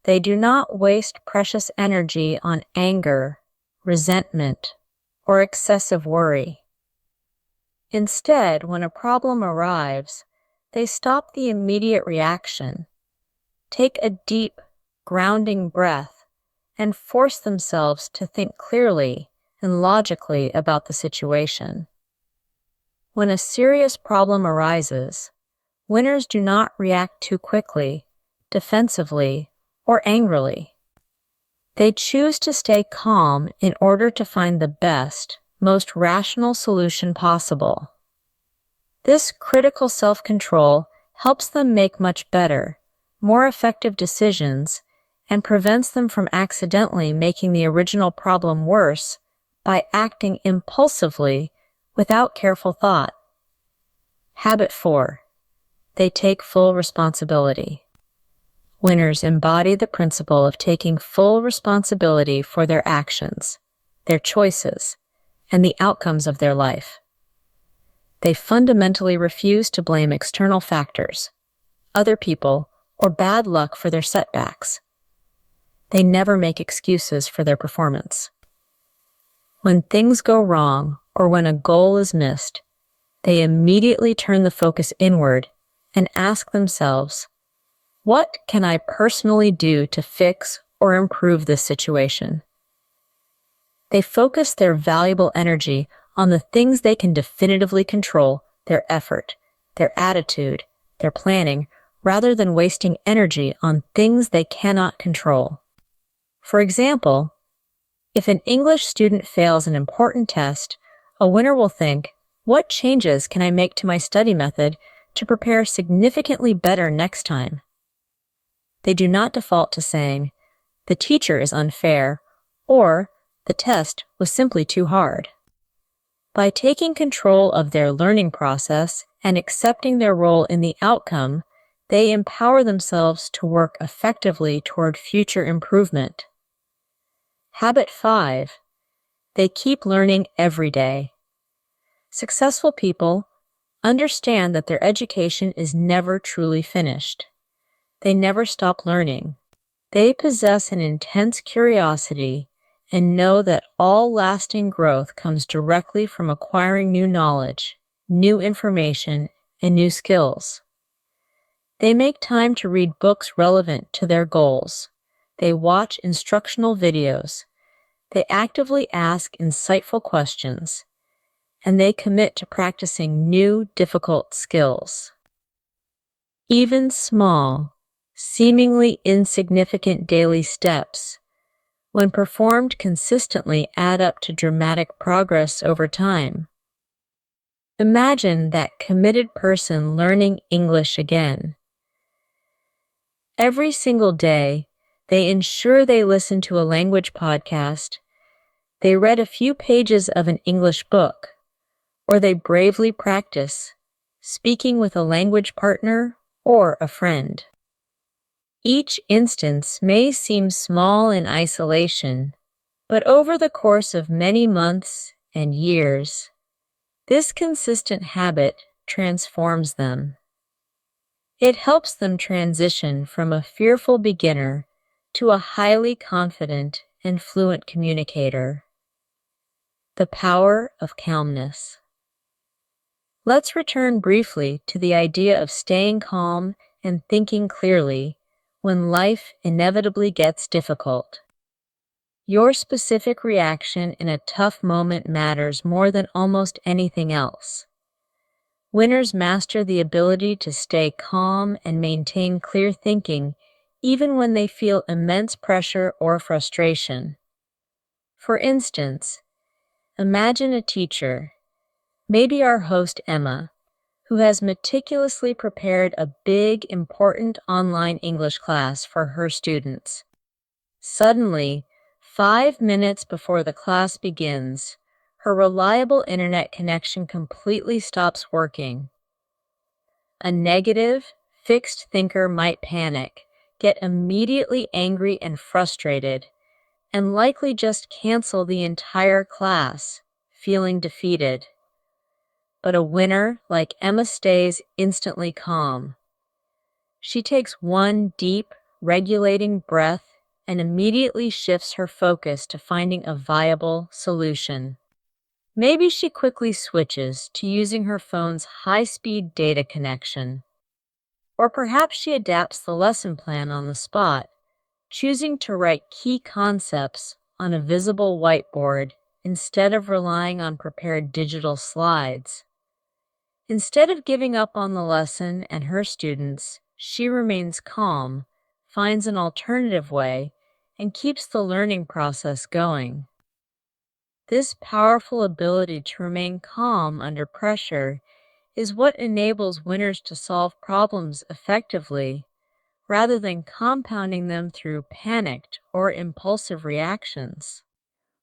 They do not waste precious energy on anger, resentment, or excessive worry. Instead, when a problem arrives, they stop the immediate reaction, take a deep, grounding breath, and force themselves to think clearly and logically about the situation. When a serious problem arises, winners do not react too quickly, defensively, or angrily. They choose to stay calm in order to find the best, most rational solution possible. This critical self-control helps them make much better, more effective decisions and prevents them from accidentally making the original problem worse by acting impulsively without careful thought. Habit 4. They take full responsibility. Winners embody the principle of taking full responsibility for their actions, their choices, and the outcomes of their life. They fundamentally refuse to blame external factors, other people, or bad luck for their setbacks. They never make excuses for their performance. When things go wrong or when a goal is missed, they immediately turn the focus inward and ask themselves, what can I personally do to fix or improve this situation? They focus their valuable energy on the things they can definitively control: their effort, their attitude, their planning, rather than wasting energy on things they cannot control. For example, if an English student fails an important test, a winner will think, what changes can I make to my study method to prepare significantly better next time? They do not default to saying, the teacher is unfair, or the test was simply too hard. By taking control of their learning process and accepting their role in the outcome, they empower themselves to work effectively toward future improvement. Habit 5. They keep learning every day. Successful people understand that their education is never truly finished. They never stop learning. They possess an intense curiosity and know that all lasting growth comes directly from acquiring new knowledge, new information, and new skills. They make time to read books relevant to their goals. They watch instructional videos. They actively ask insightful questions, and they commit to practicing new, difficult skills. Even small, seemingly insignificant daily steps, when performed consistently, add up to dramatic progress over time. Imagine that committed person learning English again. Every single day, they ensure they listen to a language podcast, they read a few pages of an English book, or they bravely practice speaking with a language partner or a friend. Each instance may seem small in isolation, but over the course of many months and years, this consistent habit transforms them. It helps them transition from a fearful beginner to a highly confident and fluent communicator. The power of calmness. Let's return briefly to the idea of staying calm and thinking clearly when life inevitably gets difficult. Your specific reaction in a tough moment matters more than almost anything else. Winners master the ability to stay calm and maintain clear thinking even when they feel immense pressure or frustration. For instance, imagine a teacher, maybe our host Emma, who has meticulously prepared a big, important online English class for her students. Suddenly, 5 minutes before the class begins, her reliable internet connection completely stops working. A negative, fixed thinker might panic, get immediately angry and frustrated, and likely just cancel the entire class, feeling defeated. But a winner like Emma stays instantly calm. She takes one deep, regulating breath and immediately shifts her focus to finding a viable solution. Maybe she quickly switches to using her phone's high-speed data connection. Or perhaps she adapts the lesson plan on the spot, choosing to write key concepts on a visible whiteboard instead of relying on prepared digital slides. Instead of giving up on the lesson and her students, she remains calm, finds an alternative way, and keeps the learning process going. This powerful ability to remain calm under pressure is what enables winners to solve problems effectively, rather than compounding them through panicked or impulsive reactions.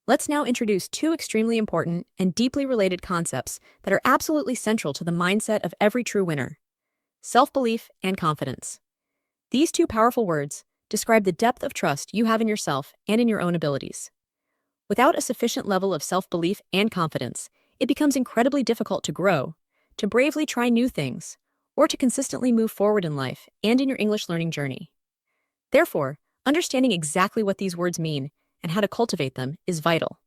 Let's now introduce two extremely important and deeply related concepts that are absolutely central to the mindset of every true winner: self-belief and confidence. These two powerful words describe the depth of trust you have in yourself and in your own abilities. Without a sufficient level of self-belief and confidence, it becomes incredibly difficult to grow, to bravely try new things, or to consistently move forward in life and in your English learning journey. Therefore, understanding exactly what these words mean and how to cultivate them is vital.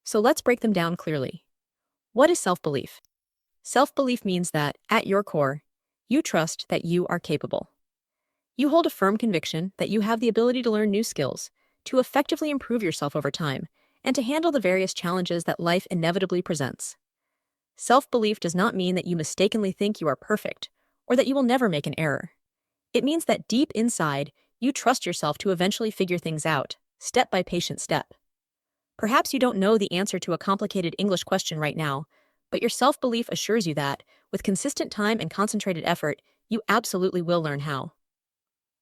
So let's break them down clearly. What is self-belief? Self-belief means that, at your core, you trust that you are capable. You hold a firm conviction that you have the ability to learn new skills, to effectively improve yourself over time, and to handle the various challenges that life inevitably presents. Self-belief does not mean that you mistakenly think you are perfect, or that you will never make an error. It means that deep inside, you trust yourself to eventually figure things out, step by patient step. Perhaps you don't know the answer to a complicated English question right now, but your self-belief assures you that, with consistent time and concentrated effort, you absolutely will learn how.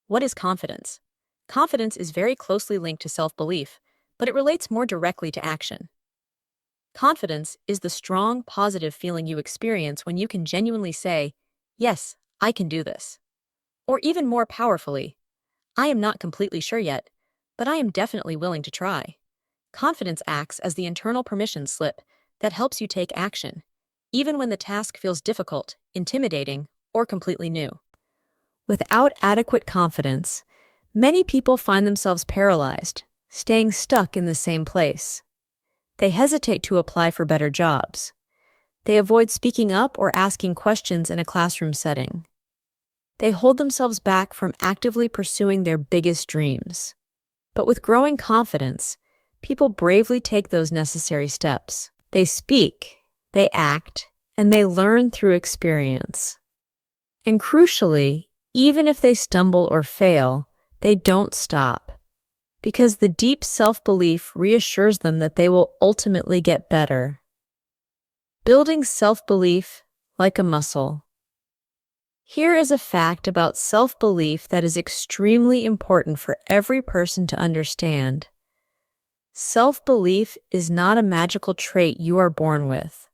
What is confidence? Confidence is very closely linked to self-belief, but it relates more directly to action. Confidence is the strong, positive feeling you experience when you can genuinely say, "Yes, I can do this." Or even more powerfully, "I am not completely sure yet, but I am definitely willing to try." Confidence acts as the internal permission slip that helps you take action, even when the task feels difficult, intimidating, or completely new. Without adequate confidence, many people find themselves paralyzed, staying stuck in the same place. They hesitate to apply for better jobs. They avoid speaking up or asking questions in a classroom setting. They hold themselves back from actively pursuing their biggest dreams. But with growing confidence, people bravely take those necessary steps. They speak, they act, and they learn through experience. And crucially, even if they stumble or fail, they don't stop, because the deep self-belief reassures them that they will ultimately get better. Building self-belief like a muscle. Here is a fact about self-belief that is extremely important for every person to understand. Self-belief is not a magical trait you are born with.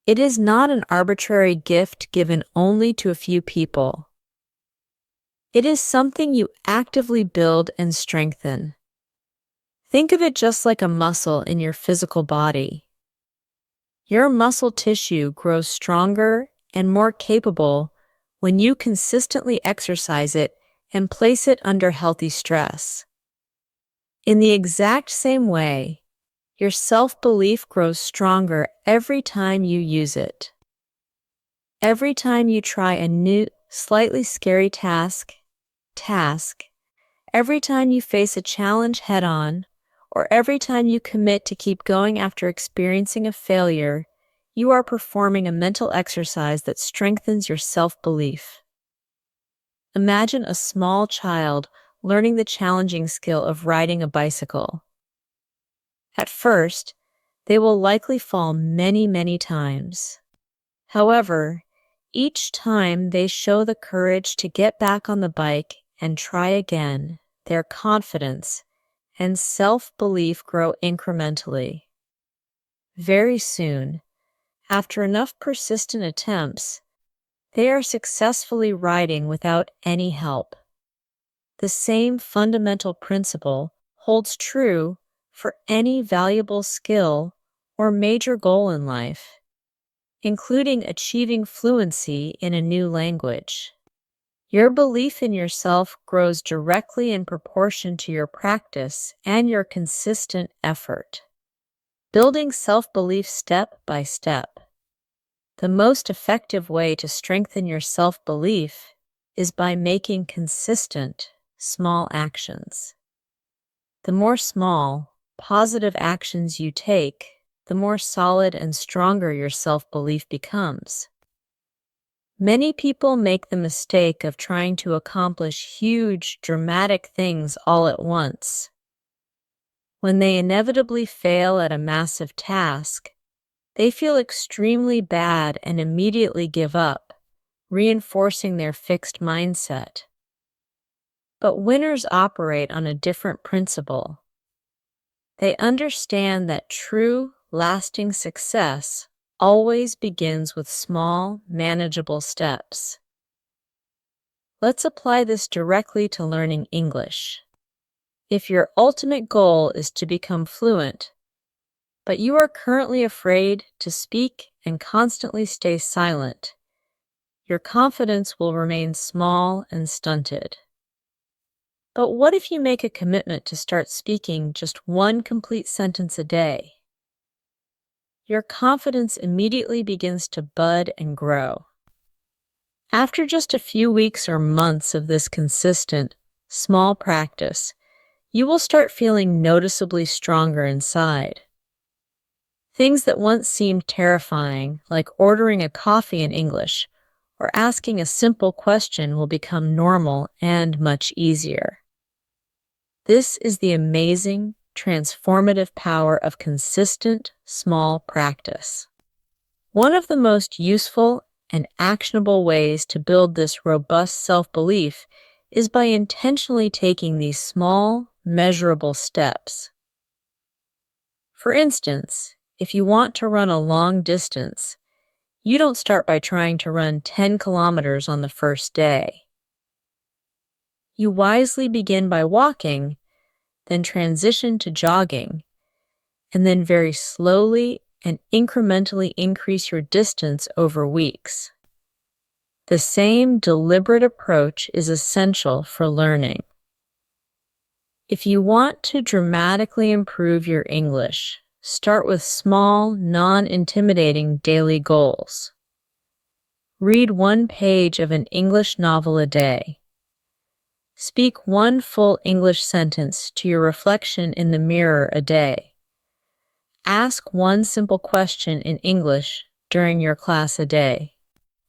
It is not an arbitrary gift given only to a few people. It is something you actively build and strengthen. Think of it just like a muscle in your physical body. Your muscle tissue grows stronger and more capable when you consistently exercise it and place it under healthy stress. In the exact same way, your self-belief grows stronger every time you use it. Every time you try a new, slightly scary task, every time you face a challenge head-on, or every time you commit to keep going after experiencing a failure, you are performing a mental exercise that strengthens your self-belief. Imagine a small child learning the challenging skill of riding a bicycle. At first, they will likely fall many times. However, each time they show the courage to get back on the bike and try again, their confidence and self-belief grow incrementally. Very soon, after enough persistent attempts, they are successfully riding without any help. The same fundamental principle holds true for any valuable skill or major goal in life, including achieving fluency in a new language. Your belief in yourself grows directly in proportion to your practice and your consistent effort. Building self-belief step by step. The most effective way to strengthen your self-belief is by making consistent, small actions. The more small, positive actions you take, the more solid and stronger your self-belief becomes. Many people make the mistake of trying to accomplish huge, dramatic things all at once. When they inevitably fail at a massive task, they feel extremely bad and immediately give up, reinforcing their fixed mindset. But winners operate on a different principle. They understand that true, lasting success always begins with small, manageable steps. Let's apply this directly to learning English. If your ultimate goal is to become fluent, but you are currently afraid to speak and constantly stay silent, your confidence will remain small and stunted. But what if you make a commitment to start speaking just one complete sentence a day? Your confidence immediately begins to bud and grow. After just a few weeks or months of this consistent, small practice, you will start feeling noticeably stronger inside. Things that once seemed terrifying, like ordering a coffee in English or asking a simple question, will become normal and much easier. This is the amazing, transformative power of consistent, small practice. One of the most useful and actionable ways to build this robust self-belief is by intentionally taking these small, measurable steps. For instance, if you want to run a long distance, you don't start by trying to run 10 kilometers on the first day. You wisely begin by walking, then transition to jogging, and then very slowly and incrementally increase your distance over weeks. The same deliberate approach is essential for learning. If you want to dramatically improve your English, start with small, non-intimidating daily goals. Read one page of an English novel a day. Speak one full English sentence to your reflection in the mirror a day. Ask one simple question in English during your class a day.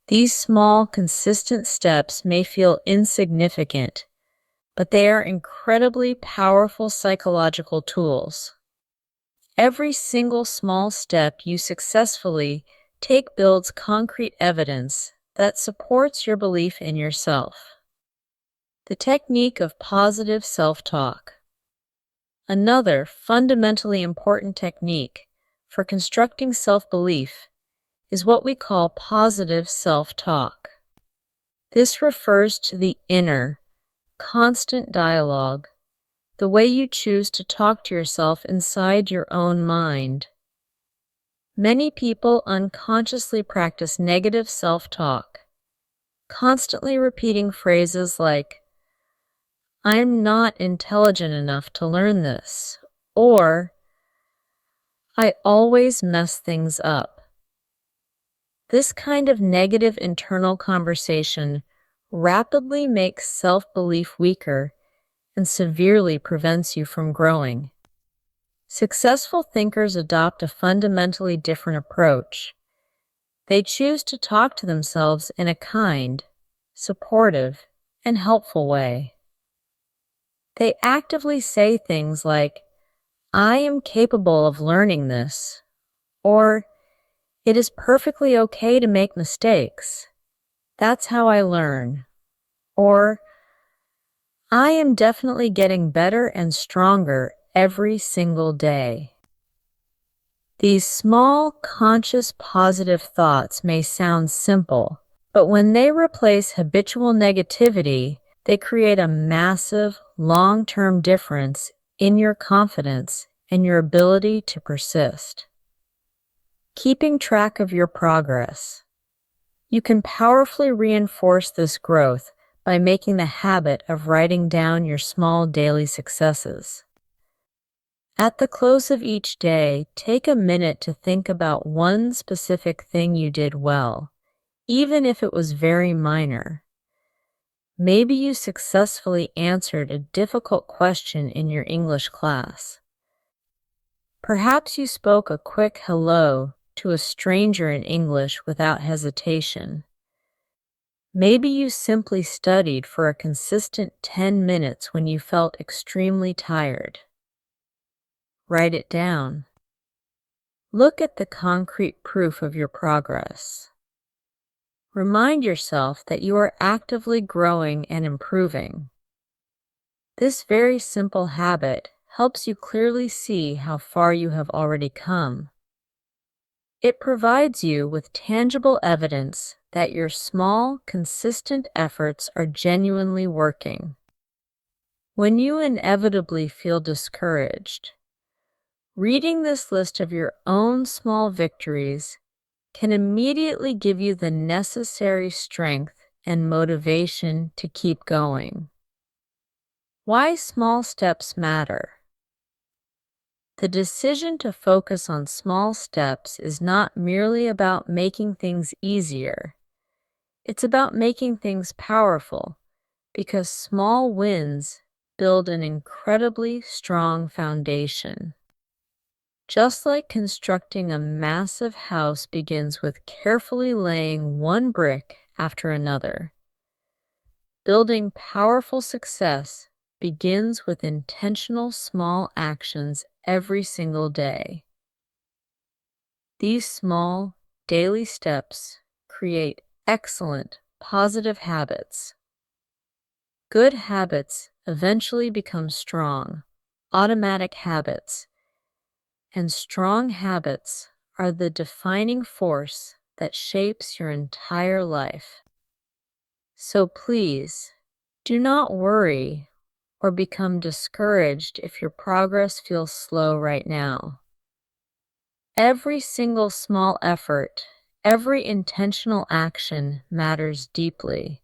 These small, consistent steps may feel insignificant, but they are incredibly powerful psychological tools. Every single small step you successfully take builds concrete evidence that supports your belief in yourself. The technique of positive self-talk. Another fundamentally important technique for constructing self-belief is what we call positive self-talk. This refers to the inner, constant dialogue, the way you choose to talk to yourself inside your own mind. Many people unconsciously practice negative self-talk, constantly repeating phrases like, "I'm not intelligent enough to learn this," or "I always mess things up." This kind of negative internal conversation rapidly makes self-belief weaker and severely prevents you from growing. Successful thinkers adopt a fundamentally different approach. They choose to talk to themselves in a kind, supportive, and helpful way. They actively say things like, "I am capable of learning this," or "It is perfectly okay to make mistakes. That's how I learn," or "I am definitely getting better and stronger every single day." These small, conscious, positive thoughts may sound simple, but when they replace habitual negativity, they create a massive, long-term difference in your confidence and your ability to persist. Keeping track of your progress. You can powerfully reinforce this growth by making the habit of writing down your small daily successes. At the close of each day, take a minute to think about one specific thing you did well, even if it was very minor. Maybe you successfully answered a difficult question in your English class. Perhaps you spoke a quick hello to a stranger in English without hesitation. Maybe you simply studied for a consistent 10 minutes when you felt extremely tired. Write it down. Look at the concrete proof of your progress. Remind yourself that you are actively growing and improving. This very simple habit helps you clearly see how far you have already come. It provides you with tangible evidence that your small, consistent efforts are genuinely working. When you inevitably feel discouraged, Reading this list of your own small victories can immediately give you the necessary strength and motivation to keep going. Why small steps matter. The decision to focus on small steps is not merely about making things easier. It's about making things powerful, because small wins build an incredibly strong foundation. Just like constructing a massive house begins with carefully laying one brick after another, building powerful success begins with intentional small actions every single day. These small, daily steps create excellent, positive habits. Good habits eventually become strong, automatic habits, and strong habits are the defining force that shapes your entire life. So please, do not worry or become discouraged if your progress feels slow right now. Every single small effort, every intentional action matters deeply.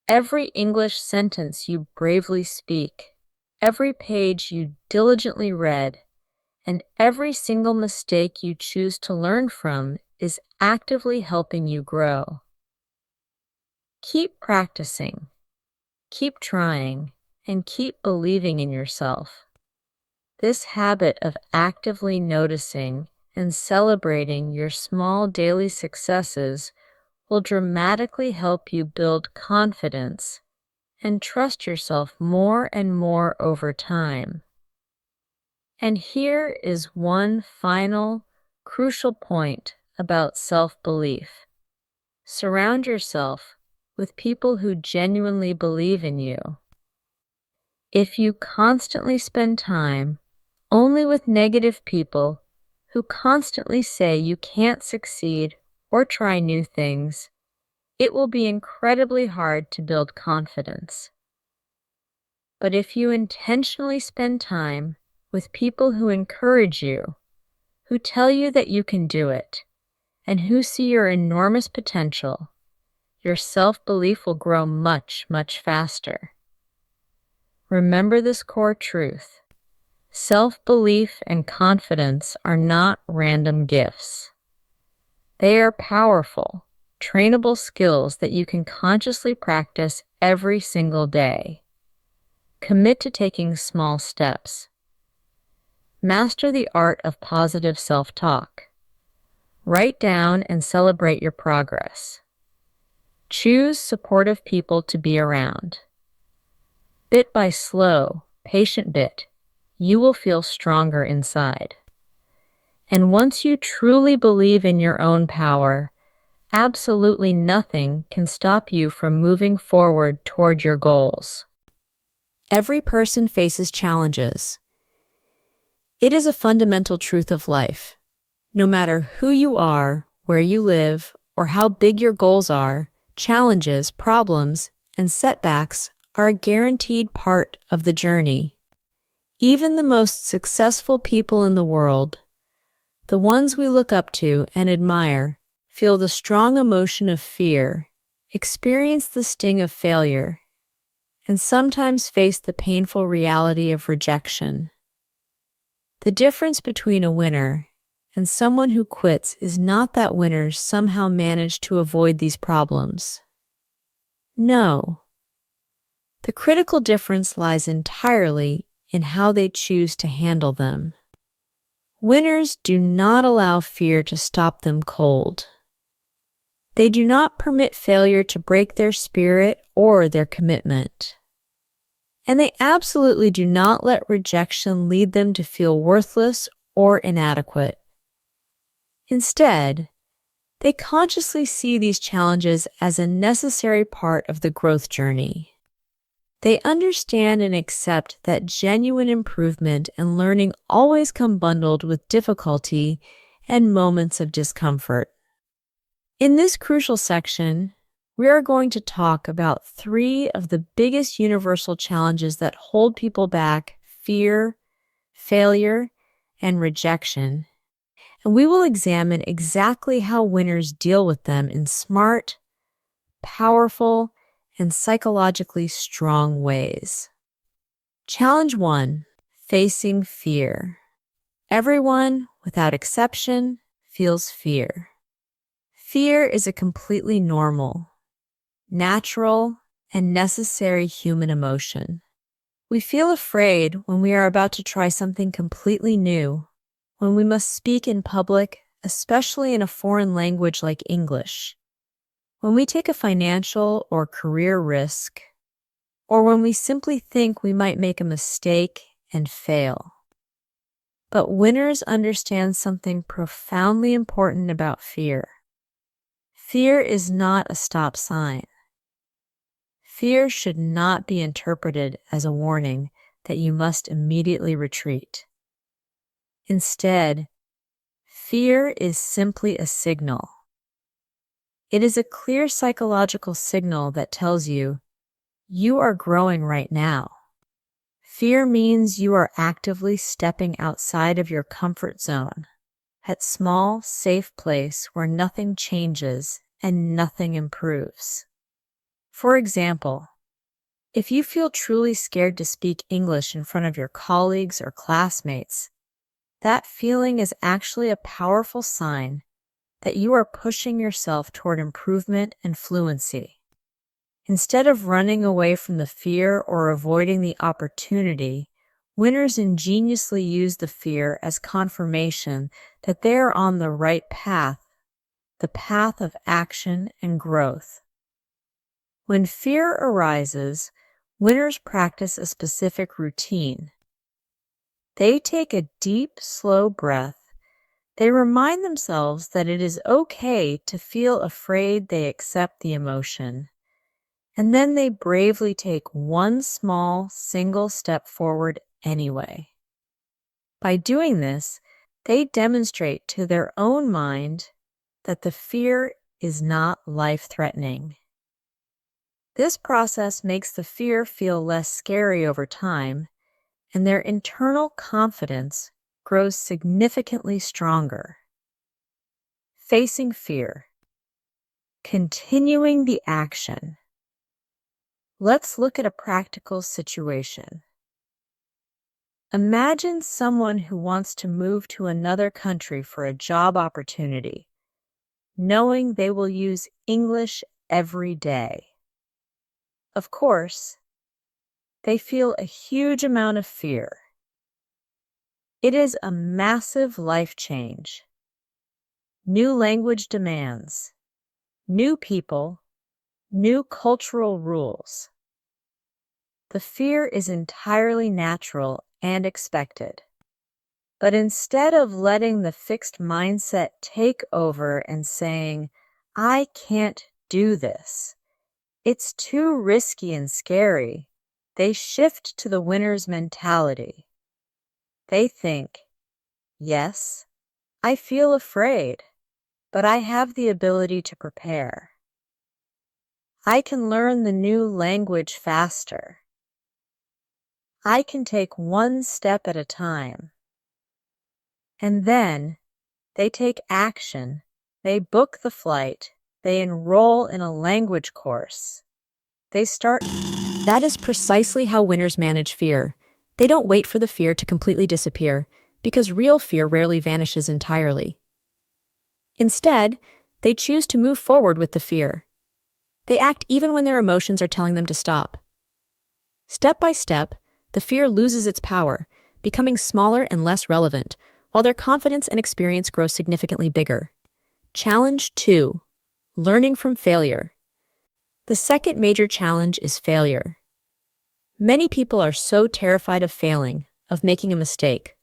Every English sentence you bravely speak, every page you diligently read, and every single mistake you choose to learn from is actively helping you grow. Keep practicing, keep trying, and keep believing in yourself. This habit of actively noticing and celebrating your small daily successes will dramatically help you build confidence and trust yourself more and more over time. And here is one final, crucial point about self-belief. Surround yourself with people who genuinely believe in you. If you constantly spend time only with negative people who constantly say you can't succeed or try new things, it will be incredibly hard to build confidence. But if you intentionally spend time with people who encourage you, who tell you that you can do it, and who see your enormous potential, your self-belief will grow much, much faster. Remember this core truth. Self-belief and confidence are not random gifts. They are powerful, trainable skills that you can consciously practice every single day. Commit to taking small steps. Master the art of positive self-talk. Write down and celebrate your progress. Choose supportive people to be around. Bit by slow, patient bit, you will feel stronger inside. And once you truly believe in your own power, absolutely nothing can stop you from moving forward toward your goals. Every person faces challenges. It is a fundamental truth of life. No matter who you are, where you live, or how big your goals are, challenges, problems, and setbacks are a guaranteed part of the journey. Even the most successful people in the world, the ones we look up to and admire, feel the strong emotion of fear, experience the sting of failure, and sometimes face the painful reality of rejection. The difference between a winner and someone who quits is not that winners somehow manage to avoid these problems. No. The critical difference lies entirely in how they choose to handle them. Winners do not allow fear to stop them cold. They do not permit failure to break their spirit or their commitment. And they absolutely do not let rejection lead them to feel worthless or inadequate. Instead, they consciously see these challenges as a necessary part of the growth journey. They understand and accept that genuine improvement and learning always come bundled with difficulty and moments of discomfort. In this crucial section, we are going to talk about 3 of the biggest universal challenges that hold people back: fear, failure, and rejection, and we will examine exactly how winners deal with them in smart, powerful, and psychologically strong ways. Challenge 1: Facing fear. Everyone, without exception, feels fear. Fear is a completely normal, natural, and necessary human emotion. We feel afraid when we are about to try something completely new, when we must speak in public, especially in a foreign language like English, when we take a financial or career risk, or when we simply think we might make a mistake and fail. But winners understand something profoundly important about fear. Fear is not a stop sign. Fear should not be interpreted as a warning that you must immediately retreat. Instead, fear is simply a signal. It is a clear psychological signal that tells you, you are growing right now. Fear means you are actively stepping outside of your comfort zone, that small, safe place where nothing changes and nothing improves. For example, if you feel truly scared to speak English in front of your colleagues or classmates, that feeling is actually a powerful sign that you are pushing yourself toward improvement and fluency. Instead of running away from the fear or avoiding the opportunity, winners ingeniously use the fear as confirmation that they are on the right path, the path of action and growth. When fear arises, winners practice a specific routine. They take a deep, slow breath. They remind themselves that it is okay to feel afraid. They accept the emotion. And then they bravely take one small, single step forward anyway. By doing this, they demonstrate to their own mind that the fear is not life-threatening. This process makes the fear feel less scary over time, and their internal confidence grows significantly stronger. Facing fear. Continuing the action. Let's look at a practical situation. Imagine someone who wants to move to another country for a job opportunity, knowing they will use English every day. Of course, they feel a huge amount of fear. It is a massive life change. New language demands, new people, new cultural rules. The fear is entirely natural and expected. But instead of letting the fixed mindset take over and saying, I can't do this, it's too risky and scary, they shift to the winner's mentality. They think, yes, I feel afraid, but I have the ability to prepare. I can learn the new language faster. I can take one step at a time. And then they take action. They book the flight. They enroll in a language course. They start. That is precisely how winners manage fear. They don't wait for the fear to completely disappear, because real fear rarely vanishes entirely. Instead, they choose to move forward with the fear. They act even when their emotions are telling them to stop. Step by step, the fear loses its power, becoming smaller and less relevant, while their confidence and experience grow significantly bigger. Challenge 2: Learning from failure. The second major challenge is failure. Many people are so terrified of failing, of making a mistake,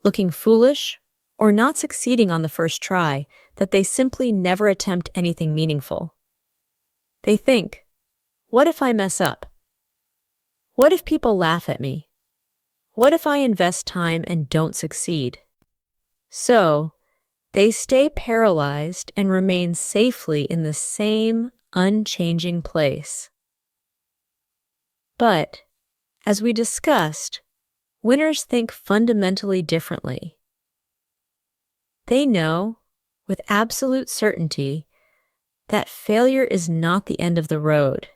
looking foolish, or not succeeding on the first try, that they simply never attempt anything meaningful. They think, what if I mess up? What if people laugh at me? What if I invest time and don't succeed? So, they stay paralyzed and remain safely in the same unchanging place. But, as we discussed, winners think fundamentally differently. They know, with absolute certainty, that failure is not the end of the road.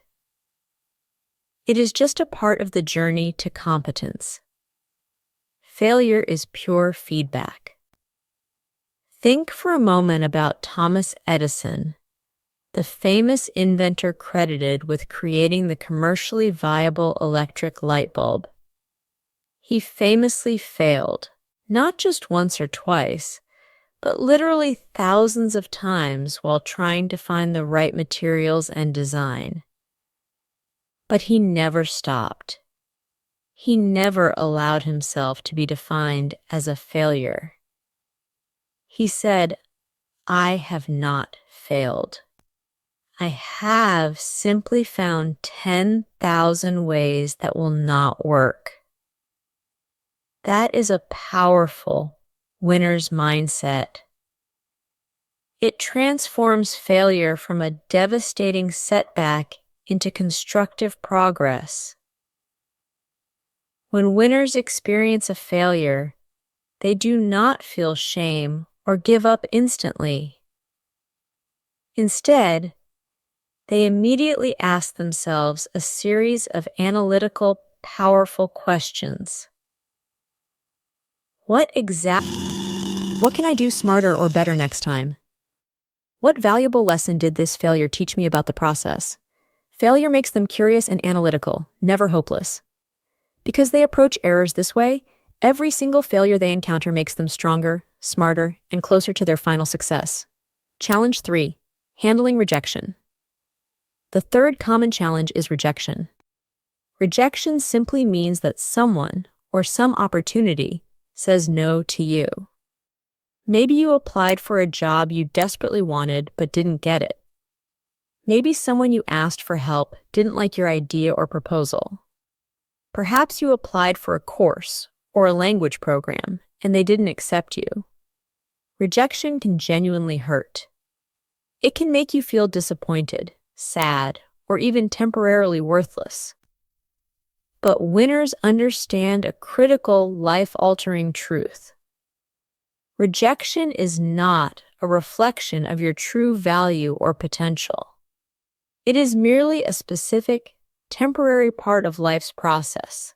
It is just a part of the journey to competence. Failure is pure feedback. Think for a moment about Thomas Edison, the famous inventor credited with creating the commercially viable electric light bulb. He famously failed, not just once or twice, but literally thousands of times while trying to find the right materials and design. But he never stopped. He never allowed himself to be defined as a failure. He said, "I have not failed. I have simply found 10,000 ways that will not work." That is a powerful winner's mindset. It transforms failure from a devastating setback into constructive progress. When winners experience a failure, they do not feel shame or give up instantly. Instead, they immediately ask themselves a series of analytical, powerful questions. What can I do smarter or better next time? What valuable lesson did this failure teach me about the process? Failure makes them curious and analytical, never hopeless. Because they approach errors this way, every single failure they encounter makes them stronger, smarter, and closer to their final success. Challenge 3. Handling rejection. The third common challenge is rejection. Rejection simply means that someone or some opportunity says no to you. Maybe you applied for a job you desperately wanted but didn't get it. Maybe someone you asked for help didn't like your idea or proposal. Perhaps you applied for a course or a language program and they didn't accept you. Rejection can genuinely hurt. It can make you feel disappointed, sad, or even temporarily worthless. But winners understand a critical, life-altering truth. Rejection is not a reflection of your true value or potential. It is merely a specific, temporary part of life's process.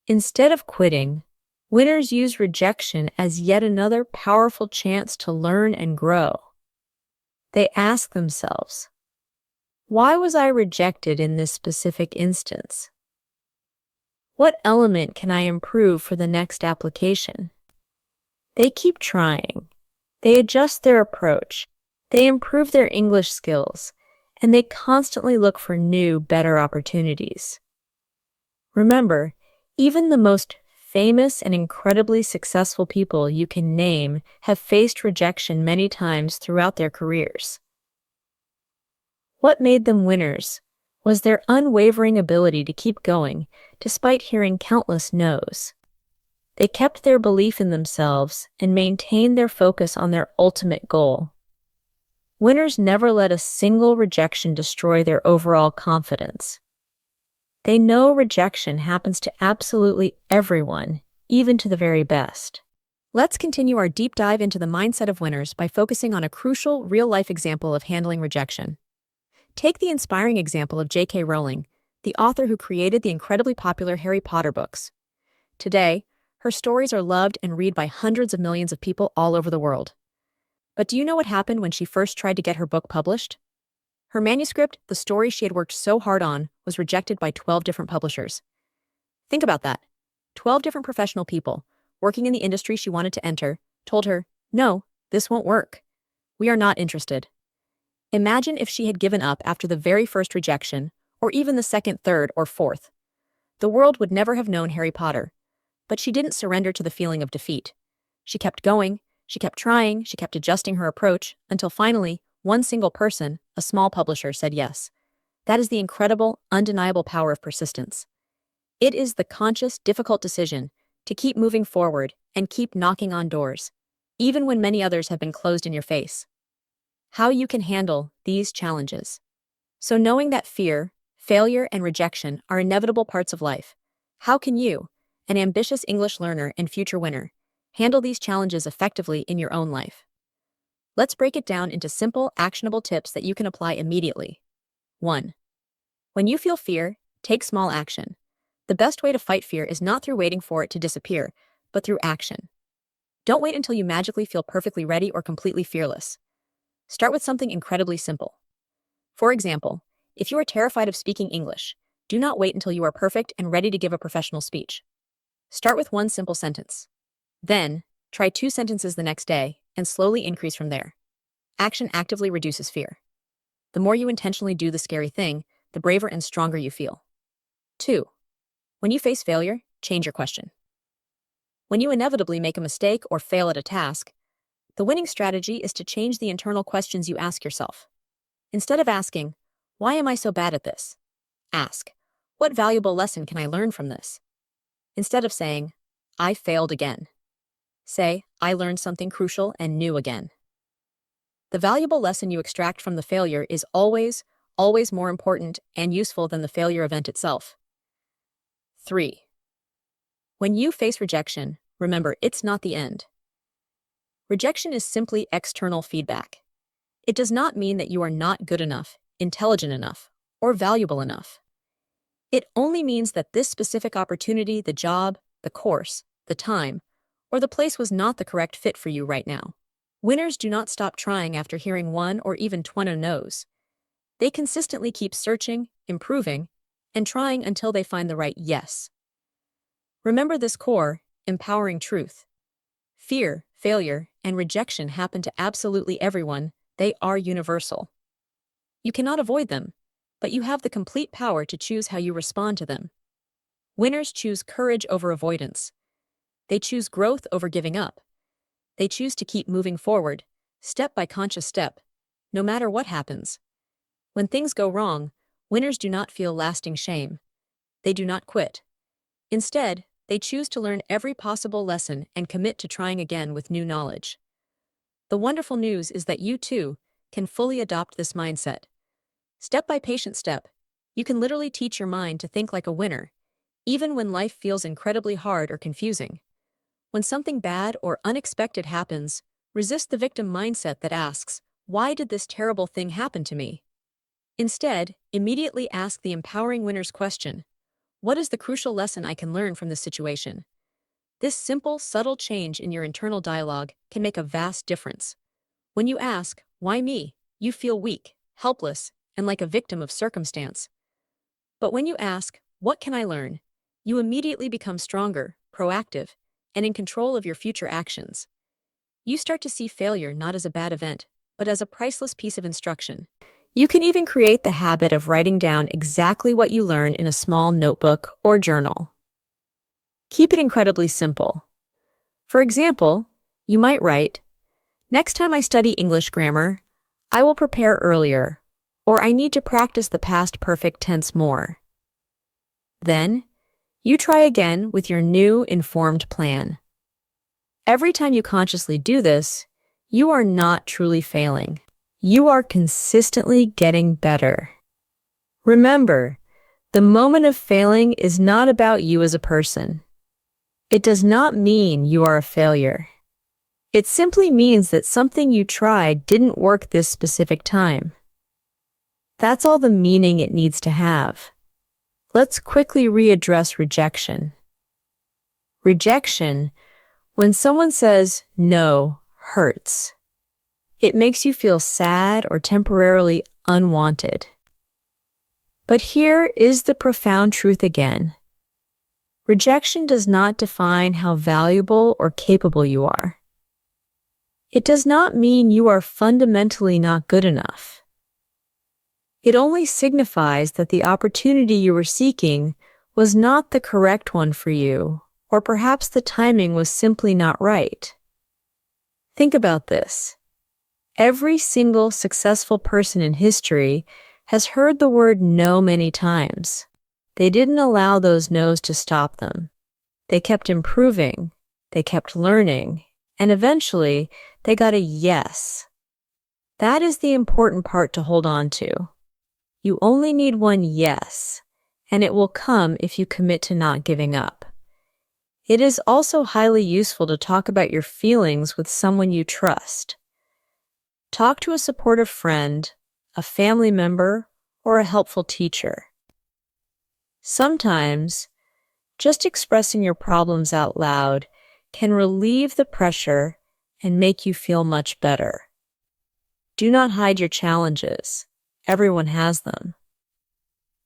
Instead of quitting, winners use rejection as yet another powerful chance to learn and grow. They ask themselves, why was I rejected in this specific instance? What element can I improve for the next application? They keep trying. They adjust their approach. They improve their English skills, and they constantly look for new, better opportunities. Remember, even the most famous and incredibly successful people you can name have faced rejection many times throughout their careers. What made them winners was their unwavering ability to keep going despite hearing countless no's. They kept their belief in themselves and maintained their focus on their ultimate goal. Winners never let a single rejection destroy their overall confidence. They know rejection happens to absolutely everyone, even to the very best. Let's continue our deep dive into the mindset of winners by focusing on a crucial, real-life example of handling rejection. Take the inspiring example of J.K. Rowling, the author who created the incredibly popular Harry Potter books. Today, her stories are loved and read by hundreds of millions of people all over the world. But do you know what happened when she first tried to get her book published? Her manuscript, the story she had worked so hard on, was rejected by 12 different publishers. Think about that. 12 different professional people, working in the industry she wanted to enter, told her, "No, this won't work. We are not interested." Imagine if she had given up after the very first rejection, or even the second, third, or fourth. The world would never have known Harry Potter. But she didn't surrender to the feeling of defeat. She kept going, she kept trying, she kept adjusting her approach, until finally, one single person, a small publisher, said yes. That is the incredible, undeniable power of persistence. It is the conscious, difficult decision to keep moving forward and keep knocking on doors, even when many others have been closed in your face. How you can handle these challenges. So knowing that fear, failure, and rejection are inevitable parts of life, how can you, an ambitious English learner and future winner, handle these challenges effectively in your own life. Let's break it down into simple, actionable tips that you can apply immediately. 1. When you feel fear, take small action. The best way to fight fear is not through waiting for it to disappear, but through action. Don't wait until you magically feel perfectly ready or completely fearless. Start with something incredibly simple. For example, if you are terrified of speaking English, do not wait until you are perfect and ready to give a professional speech. Start with one simple sentence. Then, try 2 sentences the next day and slowly increase from there. Action actively reduces fear. The more you intentionally do the scary thing, the braver and stronger you feel. 2. When you face failure, change your question. When you inevitably make a mistake or fail at a task, the winning strategy is to change the internal questions you ask yourself. Instead of asking, "Why am I so bad at this?" ask, "What valuable lesson can I learn from this?" Instead of saying, "I failed again," say, "I learned something crucial and new again." The valuable lesson you extract from the failure is always more important and useful than the failure event itself. 3. When you face rejection, remember it's not the end. Rejection is simply external feedback. It does not mean that you are not good enough, intelligent enough, or valuable enough. It only means that this specific opportunity, the job, the course, the time, or the place was not the correct fit for you right now. Winners do not stop trying after hearing 1 or even 20 no's. They consistently keep searching, improving, and trying until they find the right yes. Remember this core, empowering truth. Fear, failure, and rejection happen to absolutely everyone. They are universal. You cannot avoid them, but you have the complete power to choose how you respond to them. Winners choose courage over avoidance. They choose growth over giving up. They choose to keep moving forward, step by conscious step, no matter what happens. When things go wrong, winners do not feel lasting shame. They do not quit. Instead, they choose to learn every possible lesson and commit to trying again with new knowledge. The wonderful news is that you, too, can fully adopt this mindset. Step by patient step, you can literally teach your mind to think like a winner, even when life feels incredibly hard or confusing. When something bad or unexpected happens, resist the victim mindset that asks, "Why did this terrible thing happen to me?" Instead, immediately ask the empowering winner's question, "What is the crucial lesson I can learn from this situation?" This simple, subtle change in your internal dialogue can make a vast difference. When you ask, "Why me?" you feel weak, helpless, and like a victim of circumstance. But when you ask, "What can I learn?" you immediately become stronger, proactive, and in control of your future actions. You start to see failure not as a bad event, but as a priceless piece of instruction. You can even create the habit of writing down exactly what you learn in a small notebook or journal. Keep it incredibly simple. For example, you might write, "Next time I study English grammar, I will prepare earlier," or "I need to practice the past perfect tense more." Then, you try again with your new informed plan. Every time you consciously do this, you are not truly failing. You are consistently getting better. Remember, the moment of failing is not about you as a person. It does not mean you are a failure. It simply means that something you tried didn't work this specific time. That's all the meaning it needs to have. Let's quickly readdress rejection. Rejection, when someone says no, hurts. It makes you feel sad or temporarily unwanted. But here is the profound truth again. Rejection does not define how valuable or capable you are. It does not mean you are fundamentally not good enough. It only signifies that the opportunity you were seeking was not the correct one for you, or perhaps the timing was simply not right. Think about this. Every single successful person in history has heard the word no many times. They didn't allow those no's to stop them. They kept improving, they kept learning, and eventually they got a yes. That is the important part to hold on to. You only need one yes, and it will come if you commit to not giving up. It is also highly useful to talk about your feelings with someone you trust. Talk to a supportive friend, a family member, or a helpful teacher. Sometimes, just expressing your problems out loud can relieve the pressure and make you feel much better. Do not hide your challenges. Everyone has them.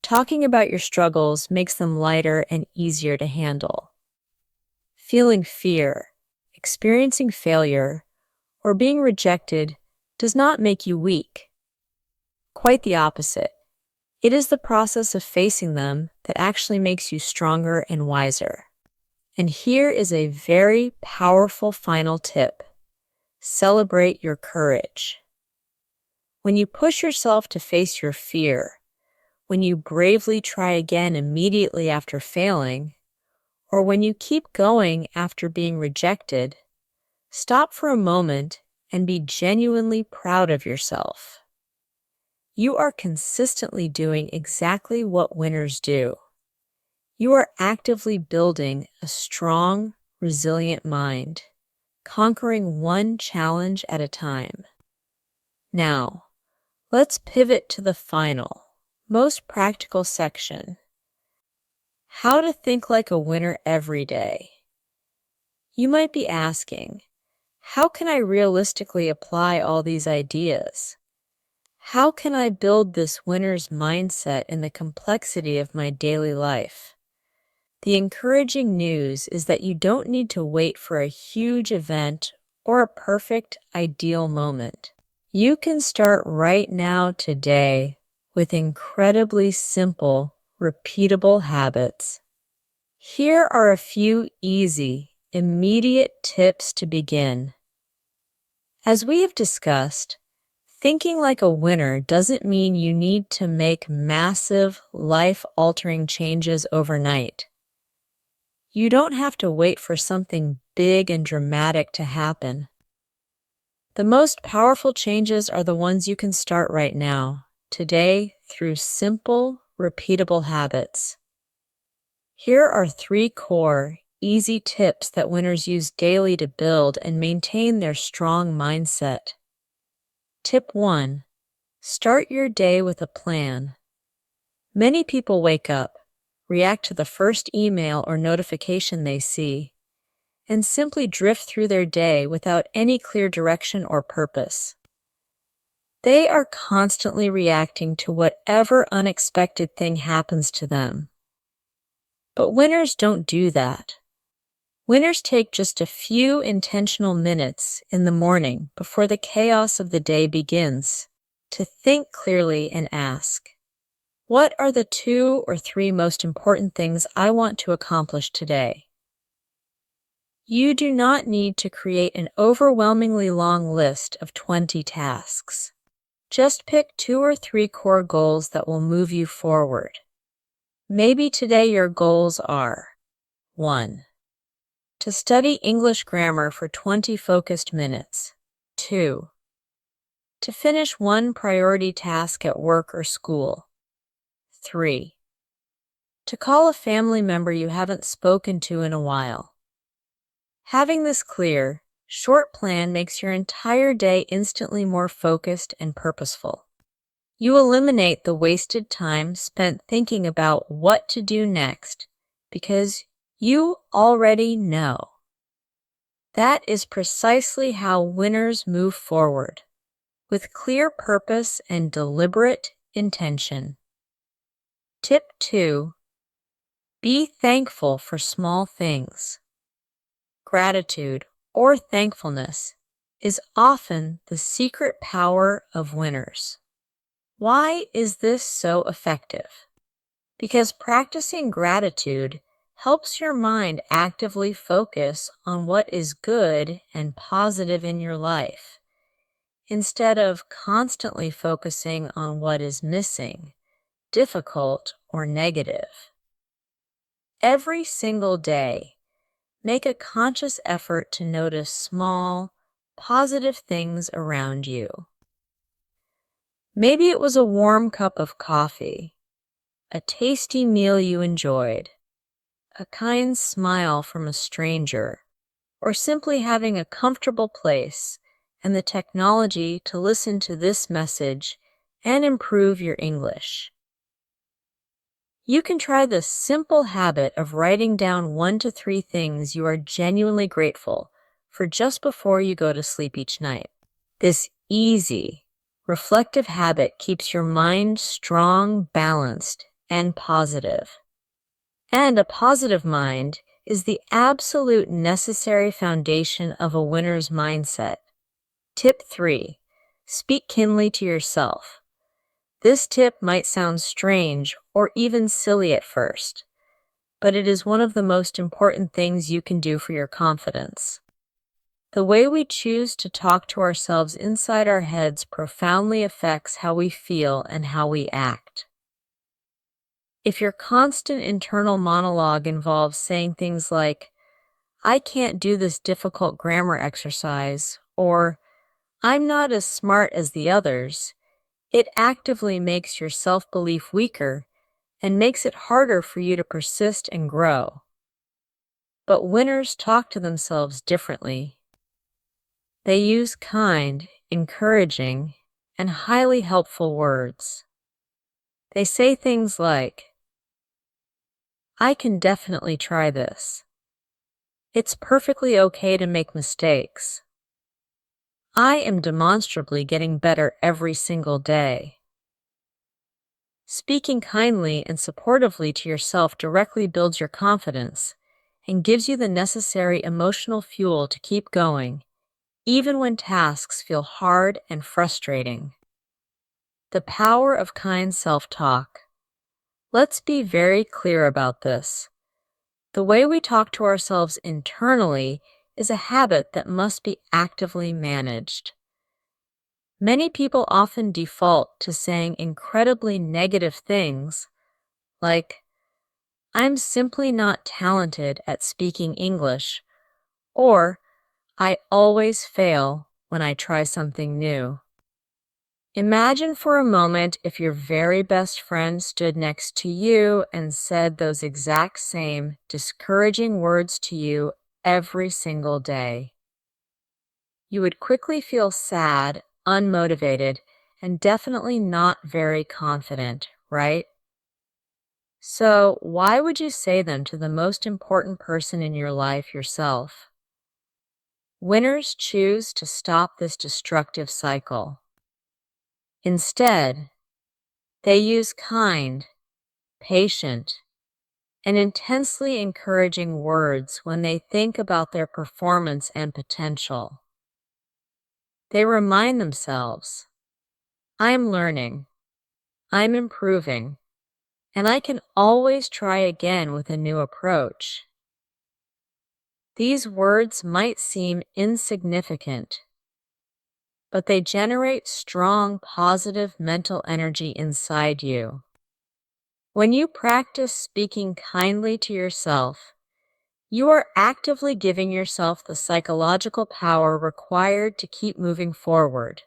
Talking about your struggles makes them lighter and easier to handle. Feeling fear, experiencing failure, or being rejected does not make you weak. Quite the opposite. It is the process of facing them that actually makes you stronger and wiser. And here is a very powerful final tip. Celebrate your courage. When you push yourself to face your fear, when you bravely try again immediately after failing, or when you keep going after being rejected, stop for a moment and be genuinely proud of yourself. You are consistently doing exactly what winners do. You are actively building a strong, resilient mind, conquering one challenge at a time. Now, let's pivot to the final, most practical section. How to think like a winner every day. You might be asking, how can I realistically apply all these ideas? How can I build this winner's mindset in the complexity of my daily life? The encouraging news is that you don't need to wait for a huge event or a perfect, ideal moment. You can start right now today with incredibly simple, repeatable habits. Here are a few easy, immediate tips to begin. As we have discussed, thinking like a winner doesn't mean you need to make massive, life-altering changes overnight. You don't have to wait for something big and dramatic to happen. The most powerful changes are the ones you can start right now, today, through simple, repeatable habits. Here are 3 core, easy tips that winners use daily to build and maintain their strong mindset. Tip 1. Start your day with a plan. Many people wake up, react to the first email or notification they see, and simply drift through their day without any clear direction or purpose. They are constantly reacting to whatever unexpected thing happens to them. But winners don't do that. Winners take just a few intentional minutes in the morning before the chaos of the day begins to think clearly and ask, what are the 2 or 3 most important things I want to accomplish today? You do not need to create an overwhelmingly long list of 20 tasks. Just pick 2 or 3 core goals that will move you forward. Maybe today your goals are 1. To study English grammar for 20 focused minutes. 2. To finish one priority task at work or school. 3. To call a family member you haven't spoken to in a while. Having this clear, short plan makes your entire day instantly more focused and purposeful. You eliminate the wasted time spent thinking about what to do next because you already know. That is precisely how winners move forward, with clear purpose and deliberate intention. Tip 2. Be thankful for small things. Gratitude, or thankfulness, is often the secret power of winners. Why is this so effective? Because practicing gratitude helps your mind actively focus on what is good and positive in your life, instead of constantly focusing on what is missing, difficult, or negative. Every single day, make a conscious effort to notice small, positive things around you. Maybe it was a warm cup of coffee, a tasty meal you enjoyed, a kind smile from a stranger, or simply having a comfortable place and the technology to listen to this message and improve your English. You can try the simple habit of writing down 1 to 3 things you are genuinely grateful for just before you go to sleep each night. This easy, reflective habit keeps your mind strong, balanced, and positive. And a positive mind is the absolute necessary foundation of a winner's mindset. Tip 3. Speak kindly to yourself. This tip might sound strange or even silly at first, but it is one of the most important things you can do for your confidence. The way we choose to talk to ourselves inside our heads profoundly affects how we feel and how we act. If your constant internal monologue involves saying things like, "I can't do this difficult grammar exercise," or "I'm not as smart as the others," it actively makes your self-belief weaker and makes it harder for you to persist and grow. But winners talk to themselves differently. They use kind, encouraging, and highly helpful words. They say things like, "I can definitely try this. It's perfectly okay to make mistakes. I am demonstrably getting better every single day." Speaking kindly and supportively to yourself directly builds your confidence and gives you the necessary emotional fuel to keep going, even when tasks feel hard and frustrating. The power of kind self-talk. Let's be very clear about this. The way we talk to ourselves internally is a habit that must be actively managed. Many people often default to saying incredibly negative things like, "I'm simply not talented at speaking English," or "I always fail when I try something new." Imagine for a moment if your very best friend stood next to you and said those exact same discouraging words to you every single day. You would quickly feel sad, unmotivated, and definitely not very confident, right? So, why would you say them to the most important person in your life, yourself? Winners choose to stop this destructive cycle. Instead, they use kind, patient, and intensely encouraging words when they think about their performance and potential. They remind themselves, "I'm learning, I'm improving, and I can always try again with a new approach." These words might seem insignificant, but they generate strong, positive mental energy inside you. When you practice speaking kindly to yourself, you are actively giving yourself the psychological power required to keep moving forward.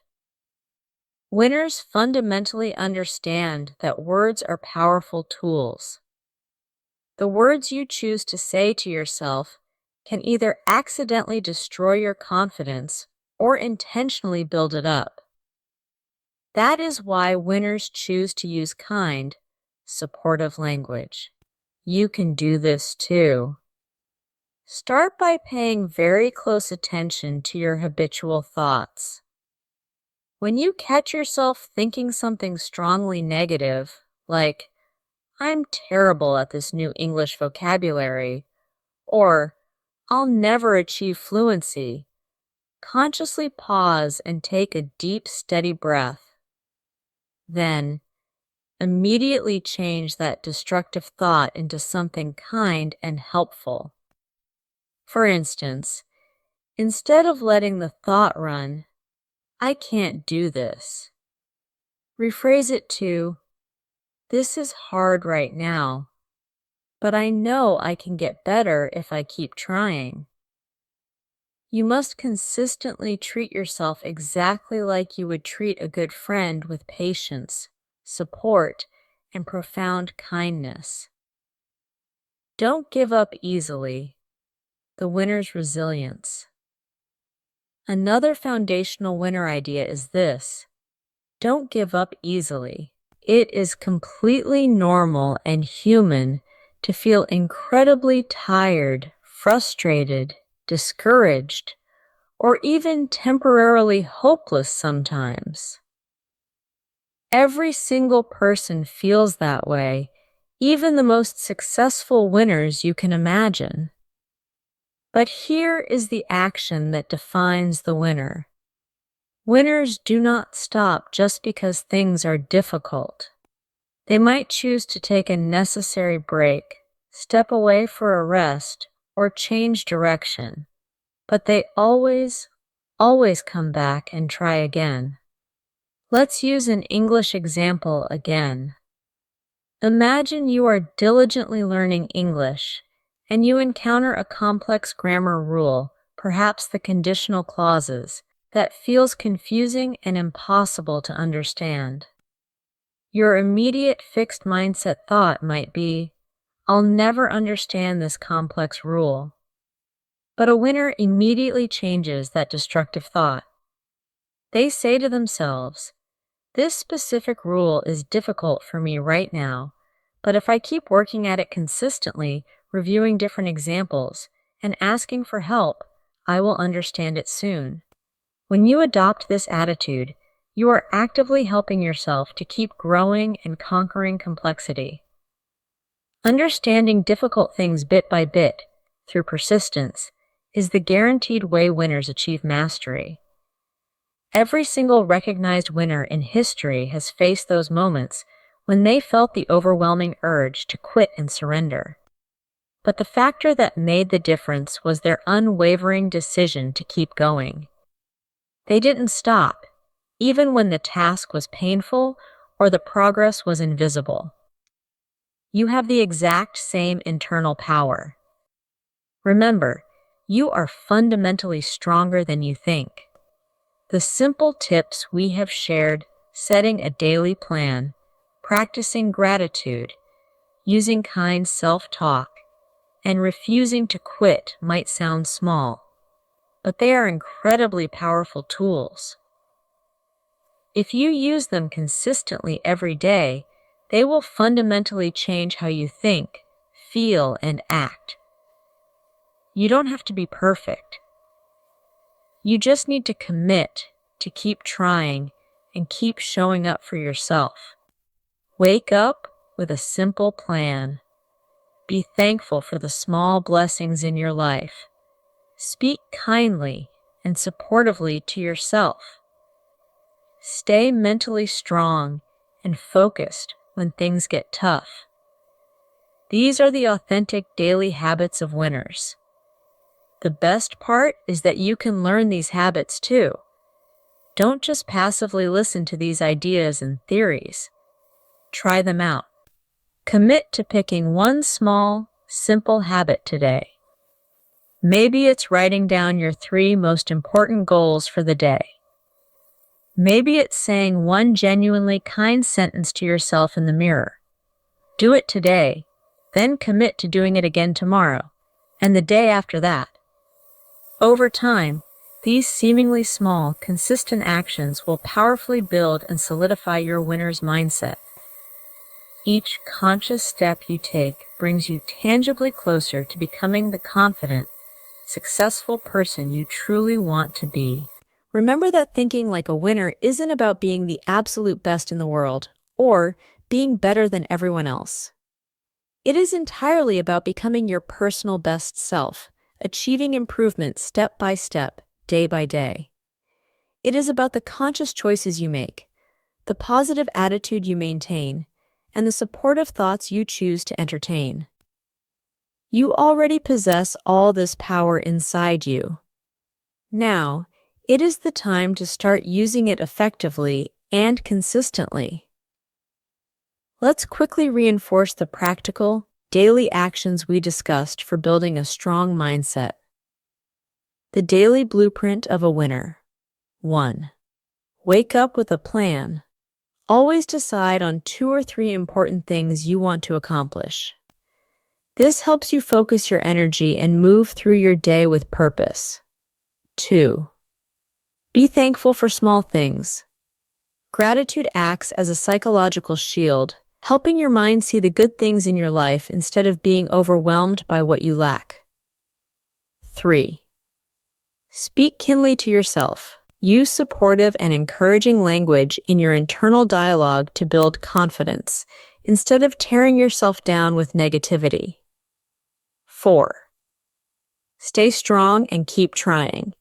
Winners fundamentally understand that words are powerful tools. The words you choose to say to yourself can either accidentally destroy your confidence or intentionally build it up. That is why winners choose to use kind, supportive language. You can do this too. Start by paying very close attention to your habitual thoughts. When you catch yourself thinking something strongly negative, like, "I'm terrible at this new English vocabulary," or "I'll never achieve fluency," consciously pause and take a deep, steady breath. Then, immediately change that destructive thought into something kind and helpful. For instance, instead of letting the thought run, "I can't do this," rephrase it to, "This is hard right now, but I know I can get better if I keep trying." You must consistently treat yourself exactly like you would treat a good friend, with patience, support, and profound kindness. Don't give up easily. The winner's resilience. Another foundational winner idea is this: don't give up easily. It is completely normal and human to feel incredibly tired, frustrated, discouraged, or even temporarily hopeless sometimes. Every single person feels that way, even the most successful winners you can imagine. But here is the action that defines the winner. Winners do not stop just because things are difficult. They might choose to take a necessary break, step away for a rest, or change direction, but they always come back and try again. Let's use an English example again. Imagine you are diligently learning English and you encounter a complex grammar rule, perhaps the conditional clauses, that feels confusing and impossible to understand. Your immediate fixed mindset thought might be, "I'll never understand this complex rule." But a winner immediately changes that destructive thought. They say to themselves, "This specific rule is difficult for me right now, but if I keep working at it consistently, reviewing different examples, and asking for help, I will understand it soon." When you adopt this attitude, you are actively helping yourself to keep growing and conquering complexity. Understanding difficult things bit by bit, through persistence, is the guaranteed way winners achieve mastery. Every single recognized winner in history has faced those moments when they felt the overwhelming urge to quit and surrender. But the factor that made the difference was their unwavering decision to keep going. They didn't stop, even when the task was painful or the progress was invisible. You have the exact same internal power. Remember, you are fundamentally stronger than you think. The simple tips we have shared, setting a daily plan, practicing gratitude, using kind self-talk, and refusing to quit might sound small, but they are incredibly powerful tools. If you use them consistently every day, they will fundamentally change how you think, feel, and act. You don't have to be perfect. You just need to commit to keep trying and keep showing up for yourself. Wake up with a simple plan. Be thankful for the small blessings in your life. Speak kindly and supportively to yourself. Stay mentally strong and focused when things get tough. These are the authentic daily habits of winners. The best part is that you can learn these habits too. Don't just passively listen to these ideas and theories. Try them out. Commit to picking one small, simple habit today. Maybe it's writing down your 3 most important goals for the day. Maybe it's saying one genuinely kind sentence to yourself in the mirror. Do it today, then commit to doing it again tomorrow, and the day after that. Over time, these seemingly small, consistent actions will powerfully build and solidify your winner's mindset. Each conscious step you take brings you tangibly closer to becoming the confident, successful person you truly want to be. Remember that thinking like a winner isn't about being the absolute best in the world or being better than everyone else. It is entirely about becoming your personal best self, achieving improvement step by step, day by day. It is about the conscious choices you make, the positive attitude you maintain, and the supportive thoughts you choose to entertain. You already possess all this power inside you. Now, it is the time to start using it effectively and consistently. Let's quickly reinforce the practical, daily actions we discussed for building a strong mindset. The daily blueprint of a winner. 1. Wake up with a plan. Always decide on 2 or 3 important things you want to accomplish. This helps you focus your energy and move through your day with purpose. 2. Be thankful for small things. Gratitude acts as a psychological shield, helping your mind see the good things in your life instead of being overwhelmed by what you lack. 3. Speak kindly to yourself. Use supportive and encouraging language in your internal dialogue to build confidence, instead of tearing yourself down with negativity. 4. Stay strong and keep trying.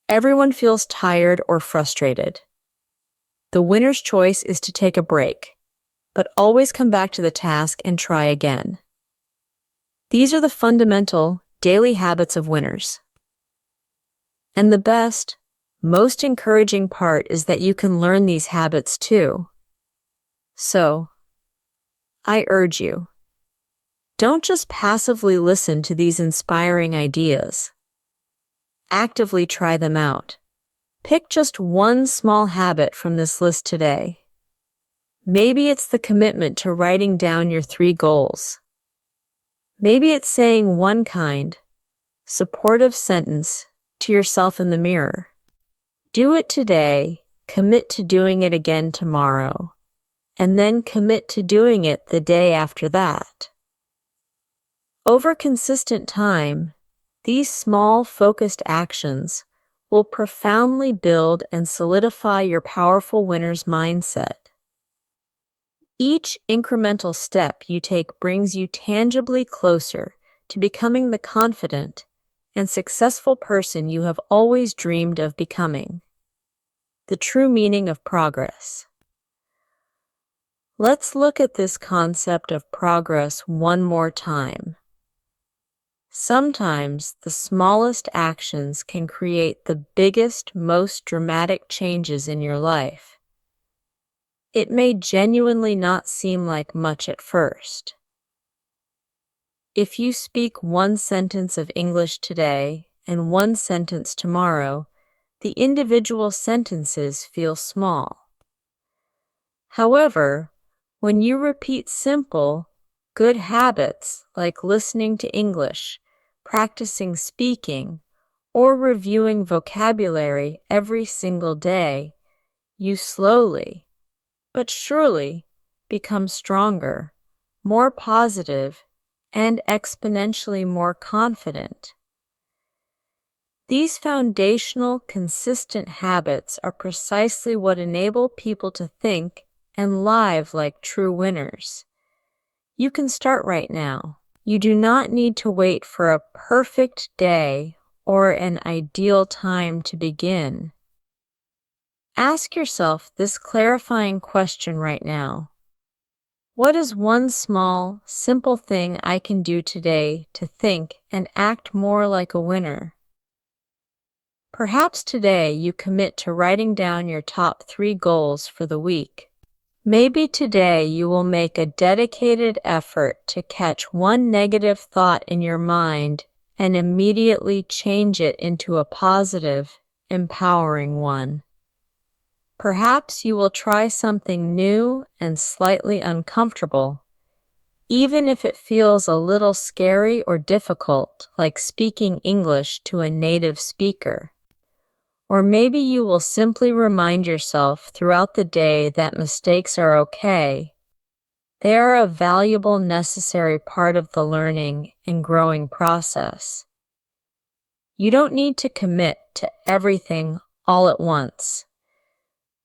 Everyone feels tired or frustrated. The winner's choice is to take a break, but always come back to the task and try again. These are the fundamental, daily habits of winners. And the best, most encouraging part is that you can learn these habits too. So, I urge you, don't just passively listen to these inspiring ideas. Actively try them out. Pick just one small habit from this list today. Maybe it's the commitment to writing down your 3 goals. Maybe it's saying one kind, supportive sentence to yourself in the mirror. Do it today, commit to doing it again tomorrow, and then commit to doing it the day after that. Over consistent time, these small, focused actions will profoundly build and solidify your powerful winner's mindset. Each incremental step you take brings you tangibly closer to becoming the confident and successful person you have always dreamed of becoming. The true meaning of progress. Let's look at this concept of progress one more time. Sometimes the smallest actions can create the biggest, most dramatic changes in your life. It may genuinely not seem like much at first. If you speak one sentence of English today and one sentence tomorrow, the individual sentences feel small. However, when you repeat simple, good habits like listening to English, practicing speaking, or reviewing vocabulary every single day, you slowly, but surely, become stronger, more positive, and exponentially more confident. These foundational, consistent habits are precisely what enable people to think and live like true winners. You can start right now. You do not need to wait for a perfect day or an ideal time to begin. Ask yourself this clarifying question right now. What is one small, simple thing I can do today to think and act more like a winner? Perhaps today you commit to writing down your top 3 goals for the week. Maybe today you will make a dedicated effort to catch one negative thought in your mind and immediately change it into a positive, empowering one. Perhaps you will try something new and slightly uncomfortable, even if it feels a little scary or difficult, like speaking English to a native speaker. Or maybe you will simply remind yourself throughout the day that mistakes are okay. They are a valuable, necessary part of the learning and growing process. You don't need to commit to everything all at once.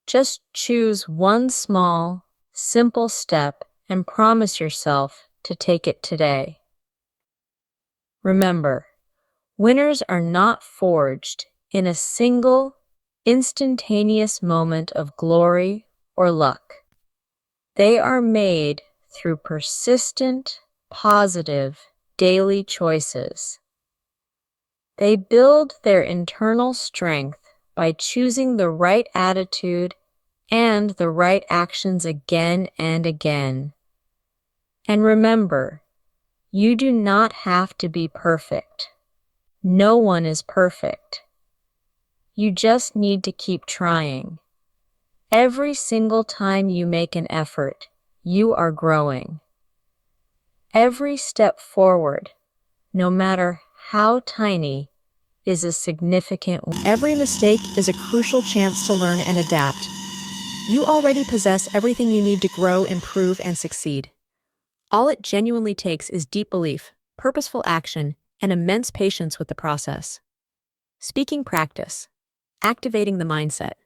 Just choose one small, simple step and promise yourself to take it today. Remember, winners are not forged in a single, instantaneous moment of glory or luck. They are made through persistent, positive, daily choices. They build their internal strength by choosing the right attitude and the right actions again and again. And remember, you do not have to be perfect. No one is perfect. You just need to keep trying. Every single time you make an effort, you are growing. Every step forward, no matter how tiny, is a significant one. Every mistake is a crucial chance to learn and adapt. You already possess everything you need to grow, improve, and succeed. All it genuinely takes is deep belief, purposeful action, and immense patience with the process. Speaking practice. Activating the mindset.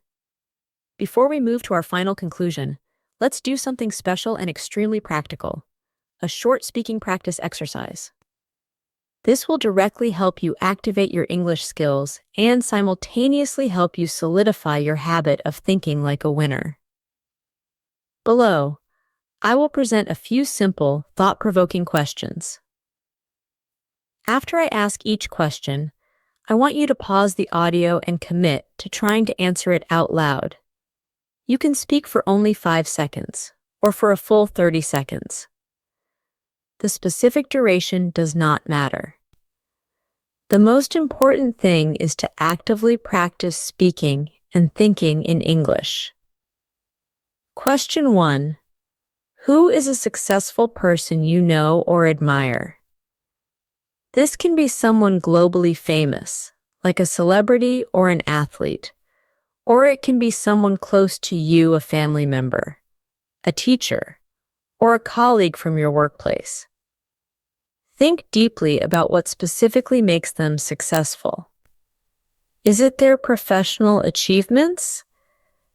Before we move to our final conclusion, let's do something special and extremely practical. A short speaking practice exercise. This will directly help you activate your English skills and simultaneously help you solidify your habit of thinking like a winner. Below, I will present a few simple, thought-provoking questions. After I ask each question, I want you to pause the audio and commit to trying to answer it out loud. You can speak for only 5 seconds, or for a full 30 seconds. The specific duration does not matter. The most important thing is to actively practice speaking and thinking in English. Question 1. Who is a successful person you know or admire? This can be someone globally famous, like a celebrity or an athlete, or it can be someone close to you, a family member, a teacher, or a colleague from your workplace. Think deeply about what specifically makes them successful. Is it their professional achievements,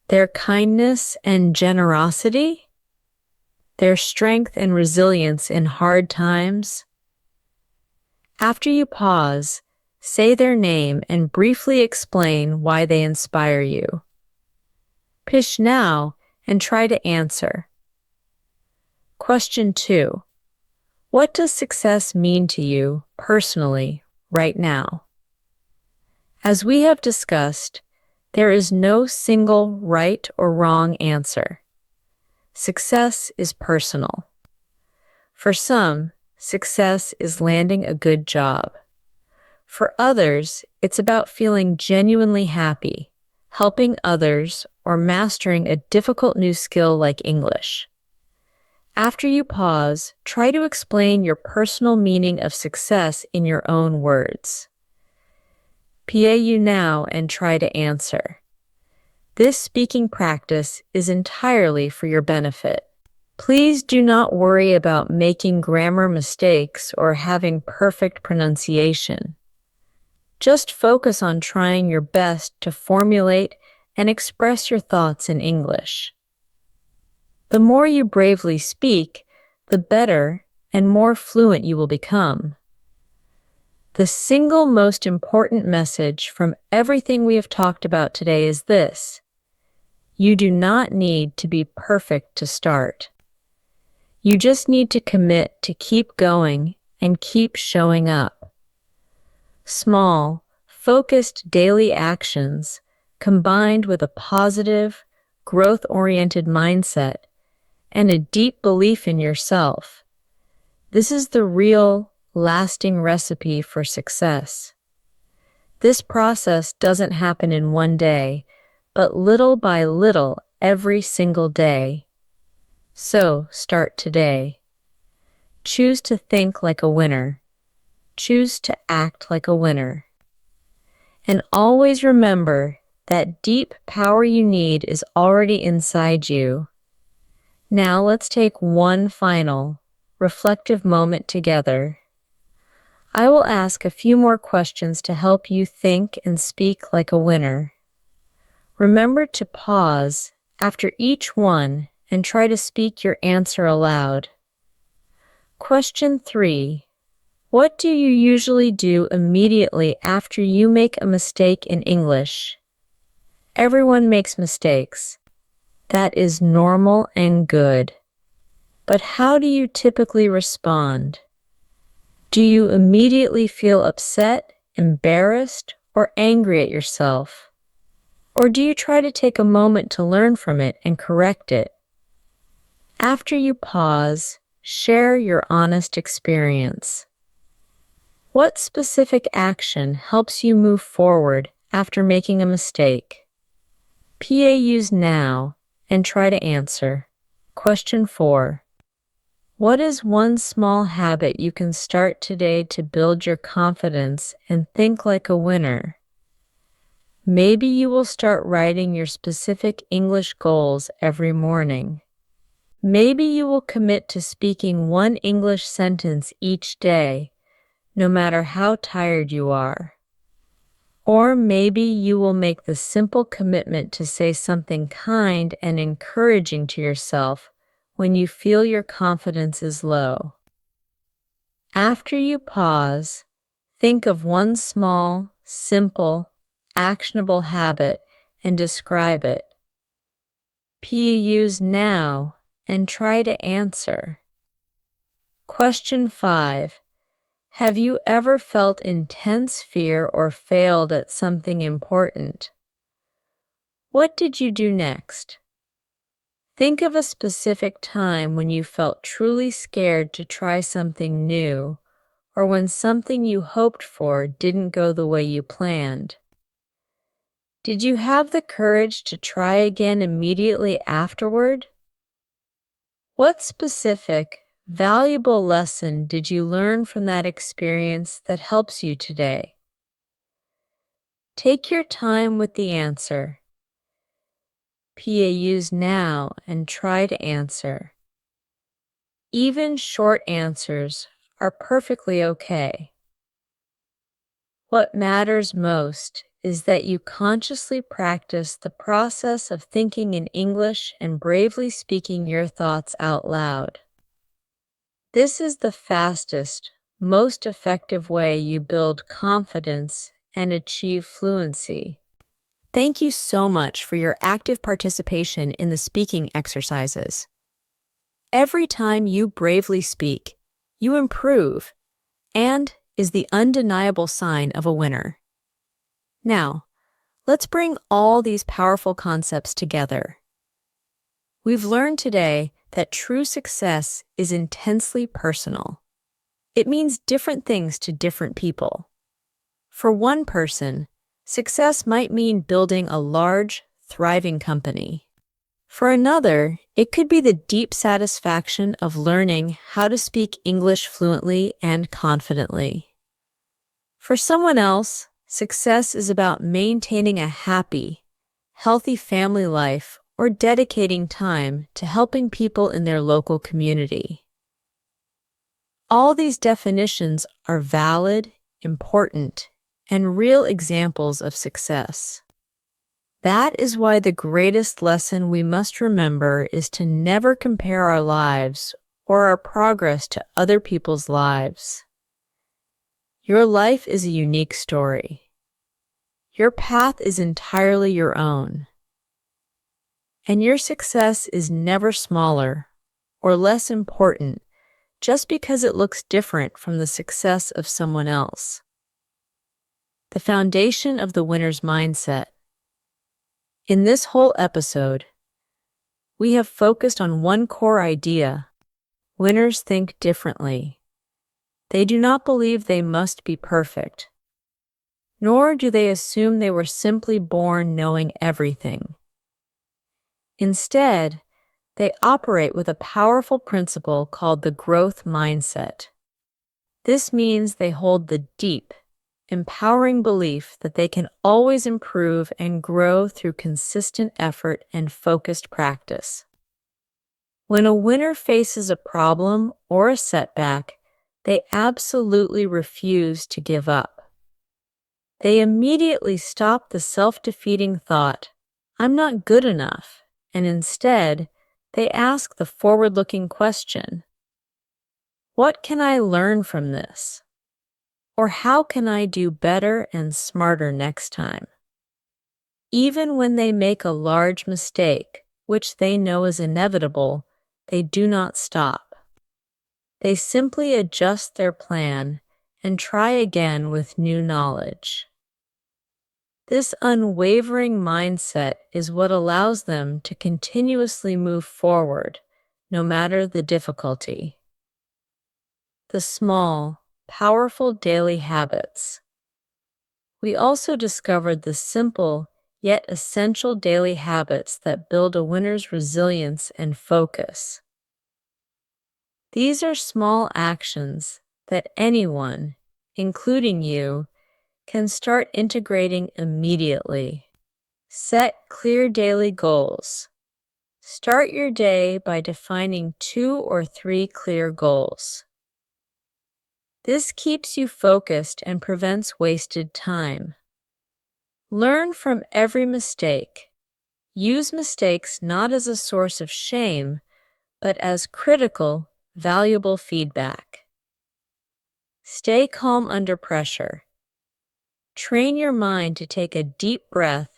their kindness and generosity, their strength and resilience in hard times? After you pause, say their name and briefly explain why they inspire you. Pish now and try to answer. Question 2. What does success mean to you personally right now? As we have discussed, there is no single right or wrong answer. Success is personal. For some, success is landing a good job. For others, it's about feeling genuinely happy, helping others, or mastering a difficult new skill like English. After you pause, try to explain your personal meaning of success in your own words. PAU now and try to answer. This speaking practice is entirely for your benefit. Please do not worry about making grammar mistakes or having perfect pronunciation. Just focus on trying your best to formulate and express your thoughts in English. The more you bravely speak, the better and more fluent you will become. The single most important message from everything we have talked about today is this: you do not need to be perfect to start. You just need to commit to keep going and keep showing up. Small, focused daily actions combined with a positive, growth-oriented mindset and a deep belief in yourself. This is the real, lasting recipe for success. This process doesn't happen in one day, but little by little every single day. So, start today. Choose to think like a winner. Choose to act like a winner. And always remember that deep power you need is already inside you. Now let's take one final, reflective moment together. I will ask a few more questions to help you think and speak like a winner. Remember to pause after each one and try to speak your answer aloud. Question 3. What do you usually do immediately after you make a mistake in English? Everyone makes mistakes. That is normal and good. But how do you typically respond? Do you immediately feel upset, embarrassed, or angry at yourself? Or do you try to take a moment to learn from it and correct it? After you pause, share your honest experience. What specific action helps you move forward after making a mistake? PAUs now and try to answer. Question 4. What is one small habit you can start today to build your confidence and think like a winner? Maybe you will start writing your specific English goals every morning. Maybe you will commit to speaking one English sentence each day, no matter how tired you are. Or maybe you will make the simple commitment to say something kind and encouraging to yourself when you feel your confidence is low. After you pause, think of one small, simple, actionable habit and describe it. Use now and try to answer. Question 5. Have you ever felt intense fear or failed at something important? What did you do next? Think of a specific time when you felt truly scared to try something new, or when something you hoped for didn't go the way you planned. Did you have the courage to try again immediately afterward? What specific, valuable lesson did you learn from that experience that helps you today? Take your time with the answer. Use now and try to answer. Even short answers are perfectly okay. What matters most is that you consciously practice the process of thinking in English and bravely speaking your thoughts out loud. This is the fastest, most effective way you build confidence and achieve fluency. Thank you so much for your active participation in the speaking exercises. Every time you bravely speak, you improve, and is the undeniable sign of a winner. Now, let's bring all these powerful concepts together. We've learned today that true success is intensely personal. It means different things to different people. For one person, success might mean building a large, thriving company. For another, it could be the deep satisfaction of learning how to speak English fluently and confidently. For someone else, success is about maintaining a happy, healthy family life or dedicating time to helping people in their local community. All these definitions are valid, important, and real examples of success. That is why the greatest lesson we must remember is to never compare our lives or our progress to other people's lives. Your life is a unique story. Your path is entirely your own. And your success is never smaller or less important just because it looks different from the success of someone else. The foundation of the winner's mindset. In this whole episode, we have focused on one core idea. Winners think differently. They do not believe they must be perfect, nor do they assume they were simply born knowing everything. Instead, they operate with a powerful principle called the growth mindset. This means they hold the deep, empowering belief that they can always improve and grow through consistent effort and focused practice. When a winner faces a problem or a setback, they absolutely refuse to give up. They immediately stop the self-defeating thought, "I'm not good enough," and instead, they ask the forward-looking question, "What can I learn from this?" Or how can I do better and smarter next time? Even when they make a large mistake, which they know is inevitable, they do not stop. They simply adjust their plan and try again with new knowledge. This unwavering mindset is what allows them to continuously move forward, no matter the difficulty. The small, powerful daily habits. We also discovered the simple yet essential daily habits that build a winner's resilience and focus. These are small actions that anyone, including you, can start integrating immediately. Set clear daily goals. Start your day by defining 2 or 3 clear goals. This keeps you focused and prevents wasted time. Learn from every mistake. Use mistakes not as a source of shame, but as critical, valuable feedback. Stay calm under pressure. Train your mind to take a deep breath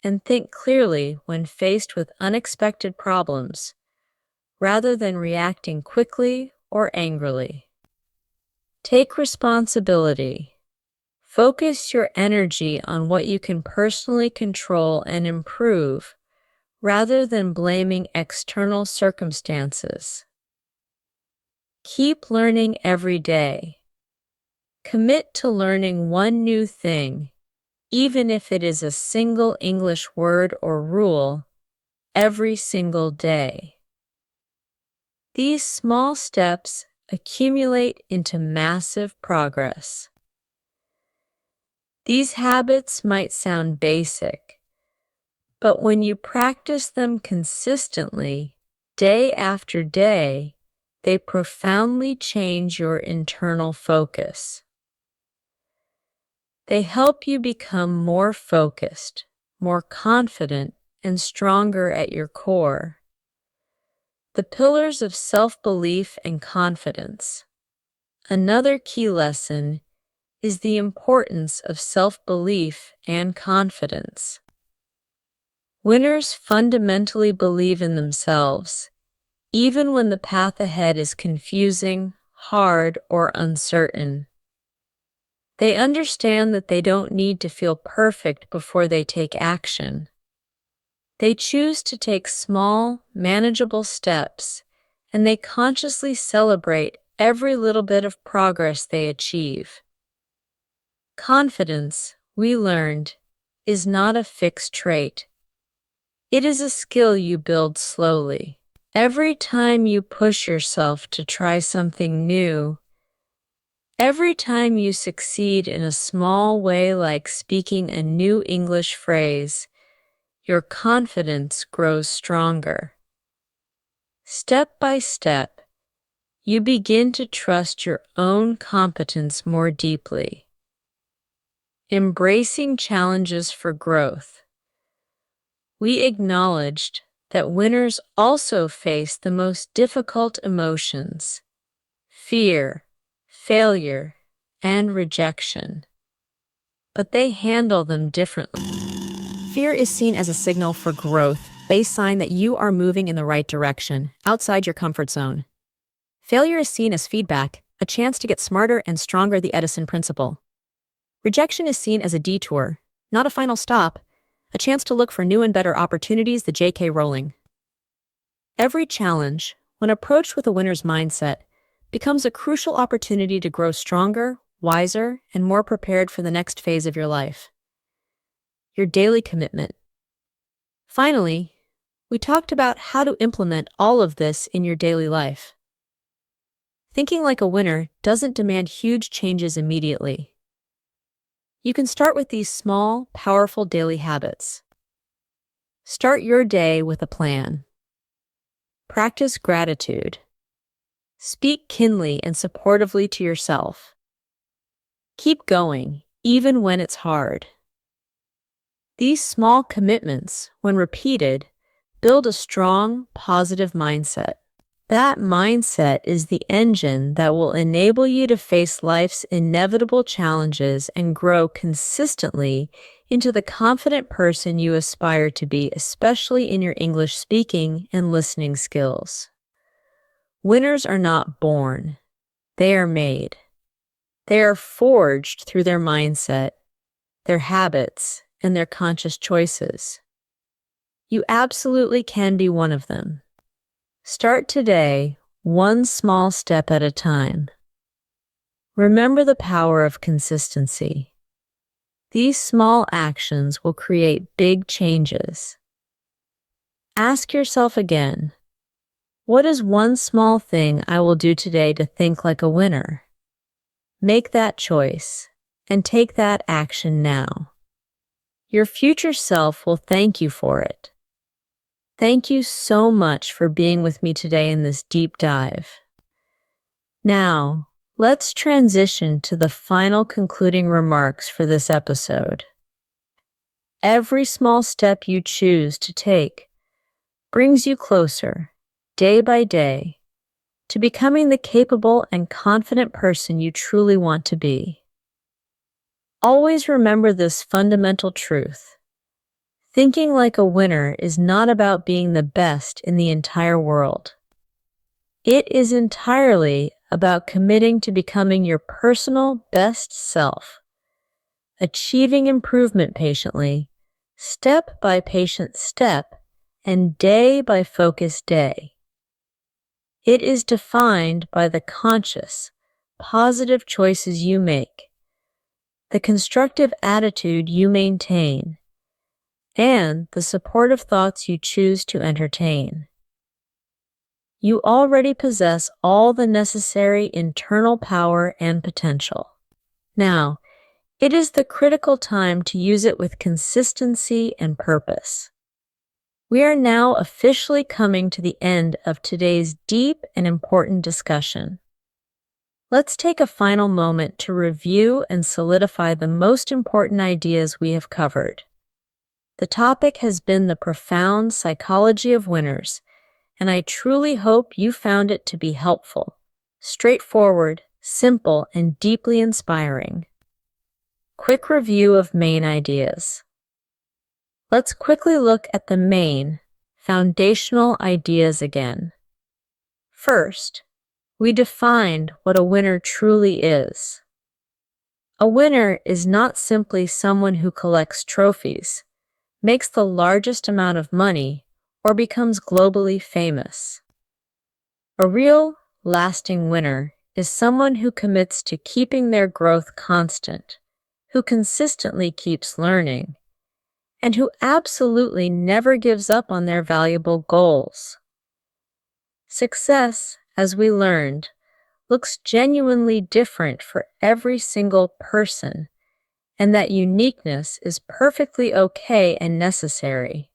and think clearly when faced with unexpected problems, rather than reacting quickly or angrily. Take responsibility. Focus your energy on what you can personally control and improve, rather than blaming external circumstances. Keep learning every day. Commit to learning one new thing, even if it is a single English word or rule, every single day. These small steps accumulate into massive progress. These habits might sound basic, but when you practice them consistently, day after day, they profoundly change your internal focus. They help you become more focused, more confident, and stronger at your core. The pillars of self-belief and confidence. Another key lesson is the importance of self-belief and confidence. Winners fundamentally believe in themselves, even when the path ahead is confusing, hard, or uncertain. They understand that they don't need to feel perfect before they take action. They choose to take small, manageable steps, and they consciously celebrate every little bit of progress they achieve. Confidence, we learned, is not a fixed trait. It is a skill you build slowly. Every time you push yourself to try something new, every time you succeed in a small way like speaking a new English phrase, your confidence grows stronger. Step by step, you begin to trust your own competence more deeply. Embracing challenges for growth. We acknowledged that winners also face the most difficult emotions: fear, failure, and rejection. But they handle them differently. Fear is seen as a signal for growth, a sign that you are moving in the right direction, outside your comfort zone. Failure is seen as feedback, a chance to get smarter and stronger, the Edison principle. Rejection is seen as a detour, not a final stop, a chance to look for new and better opportunities, the J.K. Rowling. Every challenge, when approached with a winner's mindset, becomes a crucial opportunity to grow stronger, wiser, and more prepared for the next phase of your life. Your daily commitment. Finally, we talked about how to implement all of this in your daily life. Thinking like a winner doesn't demand huge changes immediately. You can start with these small, powerful daily habits. Start your day with a plan. Practice gratitude. Speak kindly and supportively to yourself. Keep going, even when it's hard. These small commitments, when repeated, build a strong, positive mindset. That mindset is the engine that will enable you to face life's inevitable challenges and grow consistently into the confident person you aspire to be, especially in your English speaking and listening skills. Winners are not born, they are made. They are forged through their mindset, their habits, and their conscious choices. You absolutely can be one of them. Start today, one small step at a time. Remember the power of consistency. These small actions will create big changes. Ask yourself again, What is one small thing I will do today to think like a winner? Make that choice and take that action now. Your future self will thank you for it. Thank you so much for being with me today in this deep dive. Now, let's transition to the final concluding remarks for this episode. Every small step you choose to take brings you closer, day by day, to becoming the capable and confident person you truly want to be. Always remember this fundamental truth. Thinking like a winner is not about being the best in the entire world. It is entirely about committing to becoming your personal best self, achieving improvement patiently, step by patient step, and day by focused day. It is defined by the conscious, positive choices you make, the constructive attitude you maintain, and the supportive thoughts you choose to entertain. You already possess all the necessary internal power and potential. Now, it is the critical time to use it with consistency and purpose. We are now officially coming to the end of today's deep and important discussion. Let's take a final moment to review and solidify the most important ideas we have covered. The topic has been the profound psychology of winners, and I truly hope you found it to be helpful, straightforward, simple, and deeply inspiring. Quick review of main ideas. Let's quickly look at the main, foundational ideas again. First, we defined what a winner truly is. A winner is not simply someone who collects trophies, makes the largest amount of money, or becomes globally famous. A real, lasting winner is someone who commits to keeping their growth constant, who consistently keeps learning, and who absolutely never gives up on their valuable goals. Success, as we learned, looks genuinely different for every single person, and that uniqueness is perfectly okay and necessary.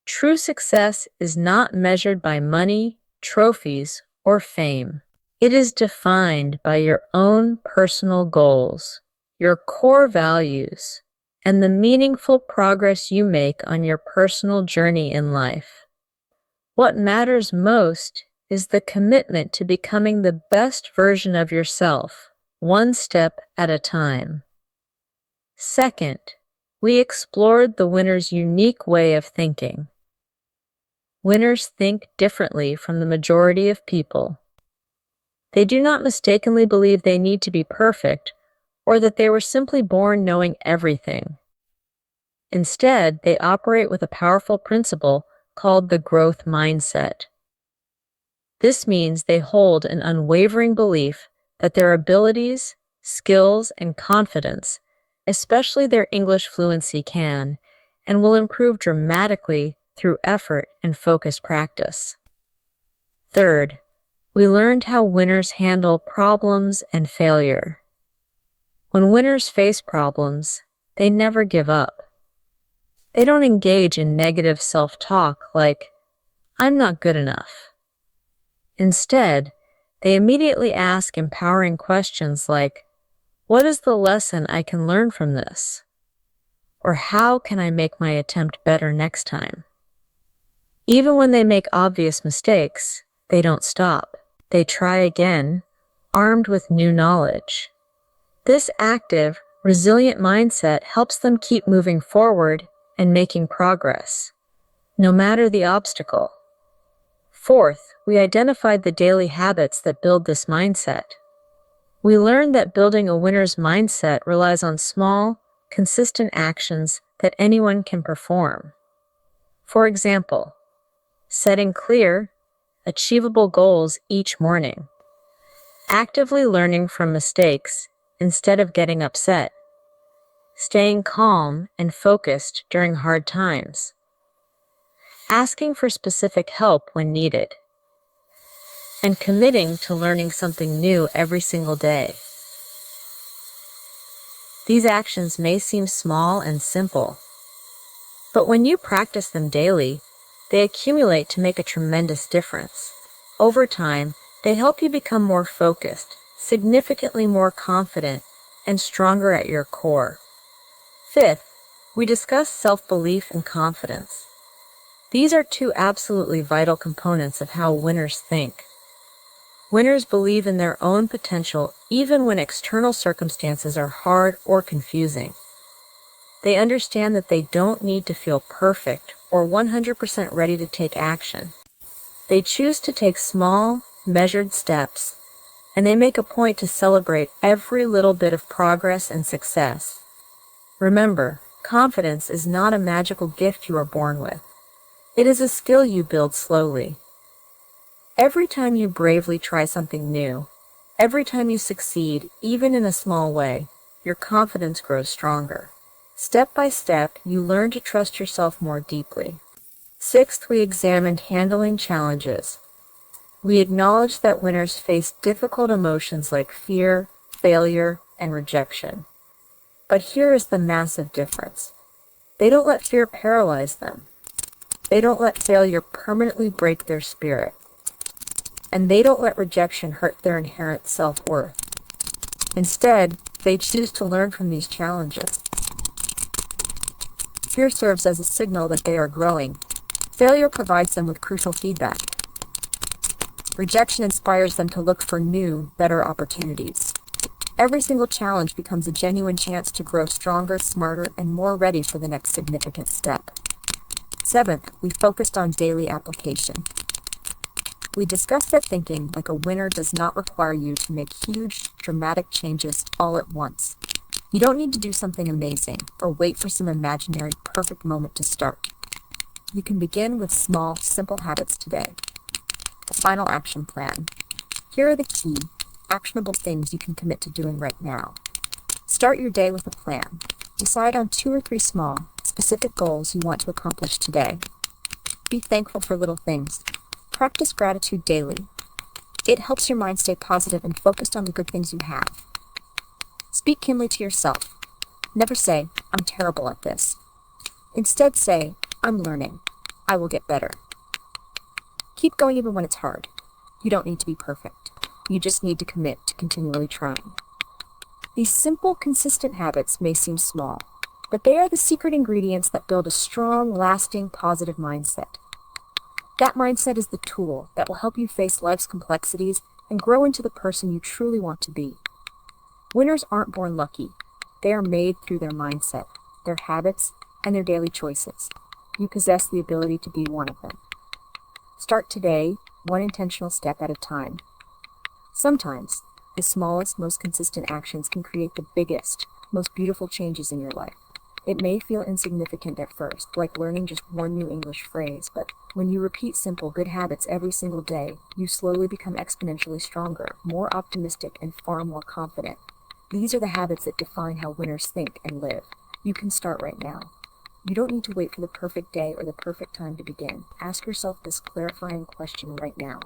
True success is not measured by money, trophies, or fame. It is defined by your own personal goals, your core values, and the meaningful progress you make on your personal journey in life. What matters most is the commitment to becoming the best version of yourself, one step at a time. Second, we explored the winner's unique way of thinking. Winners think differently from the majority of people. They do not mistakenly believe they need to be perfect or that they were simply born knowing everything. Instead, they operate with a powerful principle called the growth mindset. This means they hold an unwavering belief that their abilities, skills, and confidence, especially their English fluency, can and will improve dramatically through effort and focused practice. Third, we learned how winners handle problems and failure. When winners face problems, they never give up. They don't engage in negative self-talk like, "I'm not good enough." Instead, they immediately ask empowering questions like, "What is the lesson I can learn from this?" Or "How can I make my attempt better next time?" Even when they make obvious mistakes, they don't stop. They try again, armed with new knowledge. This active, resilient mindset helps them keep moving forward and making progress, no matter the obstacle. Fourth, we identified the daily habits that build this mindset. We learned that building a winner's mindset relies on small, consistent actions that anyone can perform. For example, setting clear, achievable goals each morning, actively learning from mistakes instead of getting upset, staying calm and focused during hard times, asking for specific help when needed. and committing to learning something new every single day. These actions may seem small and simple, but when you practice them daily, they accumulate to make a tremendous difference. Over time, they help you become more focused, significantly more confident, and stronger at your core. Fifth, we discuss self-belief and confidence. These are two absolutely vital components of how winners think. Winners believe in their own potential even when external circumstances are hard or confusing. They understand that they don't need to feel perfect or 100% ready to take action. They choose to take small, measured steps, and they make a point to celebrate every little bit of progress and success. Remember, confidence is not a magical gift you are born with. It is a skill you build slowly. Every time you bravely try something new, every time you succeed, even in a small way, your confidence grows stronger. Step by step, you learn to trust yourself more deeply. Sixth, we examined handling challenges. We acknowledge that winners face difficult emotions like fear, failure, and rejection. But here is the massive difference. They don't let fear paralyze them. They don't let failure permanently break their spirit. And they don't let rejection hurt their inherent self-worth. Instead, they choose to learn from these challenges. Fear serves as a signal that they are growing. Failure provides them with crucial feedback. Rejection inspires them to look for new, better opportunities. Every single challenge becomes a genuine chance to grow stronger, smarter, and more ready for the next significant step. Seventh, we focused on daily application. We discussed that thinking like a winner does not require you to make huge, dramatic changes all at once. You don't need to do something amazing or wait for some imaginary perfect moment to start. You can begin with small, simple habits today. The final action plan. Here are the key, actionable things you can commit to doing right now. Start your day with a plan. Decide on 2 or 3 small, specific goals you want to accomplish today. Be thankful for little things. Practice gratitude daily. It helps your mind stay positive and focused on the good things you have. Speak kindly to yourself. Never say, "I'm terrible at this." Instead say, "I'm learning. I will get better." Keep going even when it's hard. You don't need to be perfect. You just need to commit to continually trying. These simple, consistent habits may seem small, but they are the secret ingredients that build a strong, lasting, positive mindset. That mindset is the tool that will help you face life's complexities and grow into the person you truly want to be. Winners aren't born lucky. They are made through their mindset, their habits, and their daily choices. You possess the ability to be one of them. Start today, one intentional step at a time. Sometimes, the smallest, most consistent actions can create the biggest, most beautiful changes in your life. It may feel insignificant at first, like learning just one new English phrase, but when you repeat simple, good habits every single day, you slowly become exponentially stronger, more optimistic, and far more confident. These are the habits that define how winners think and live. You can start right now. You don't need to wait for the perfect day or the perfect time to begin. Ask yourself this clarifying question right now.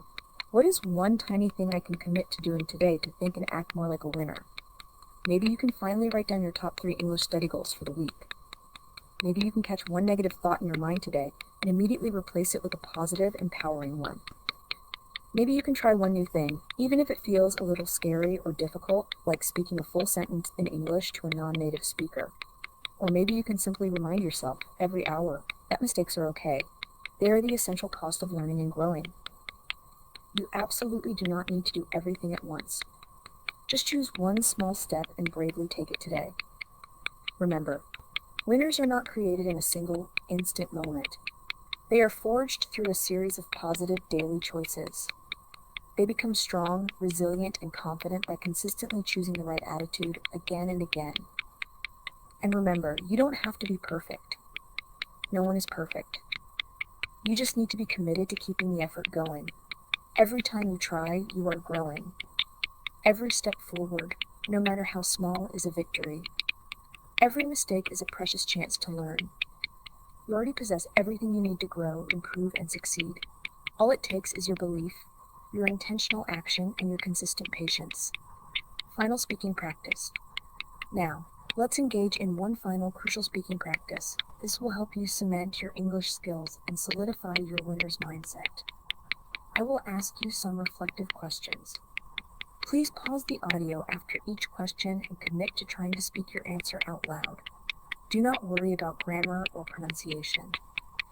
What is one tiny thing I can commit to doing today to think and act more like a winner? Maybe you can finally write down your top 3 English study goals for the week. Maybe you can catch one negative thought in your mind today and immediately replace it with a positive, empowering one. Maybe you can try one new thing, even if it feels a little scary or difficult, like speaking a full sentence in English to a non-native speaker. Or maybe you can simply remind yourself every hour that mistakes are okay. They are the essential cost of learning and growing. You absolutely do not need to do everything at once. Just choose one small step and bravely take it today. Remember, winners are not created in a single, instant moment. They are forged through a series of positive daily choices. They become strong, resilient, and confident by consistently choosing the right attitude again and again. And remember, you don't have to be perfect. No one is perfect. You just need to be committed to keeping the effort going. Every time you try, you are growing. Every step forward, no matter how small, is a victory. Every mistake is a precious chance to learn. You already possess everything you need to grow, improve, and succeed. All it takes is your belief, your intentional action, and your consistent patience. Final speaking practice. Now, let's engage in one final crucial speaking practice. This will help you cement your English skills and solidify your winner's mindset. I will ask you some reflective questions. Please pause the audio after each question and commit to trying to speak your answer out loud. Do not worry about grammar or pronunciation.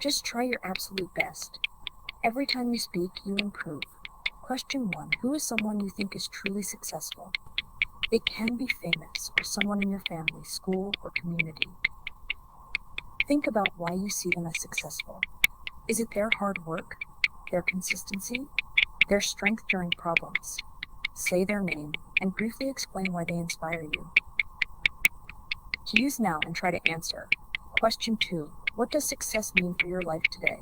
Just try your absolute best. Every time you speak, you improve. Question 1. Who is someone you think is truly successful? It can be famous or someone in your family, school, or community. Think about why you see them as successful. Is it their hard work, their consistency, their strength during problems? Say their name and briefly explain why they inspire you. Use now and try to answer. Question 2. What does success mean for your life today?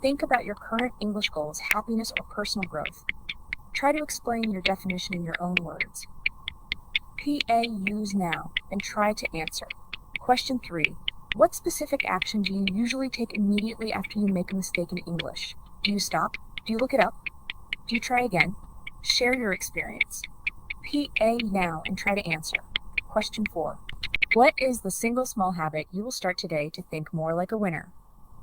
Think about your current English goals, happiness, or personal growth. Try to explain your definition in your own words. Use now and try to answer. Question 3. What specific action do you usually take immediately after you make a mistake in English? Do you stop? Do you look it up? Do you try again? Share your experience. now and try to answer. Question 4. What is the single small habit you will start today to think more like a winner?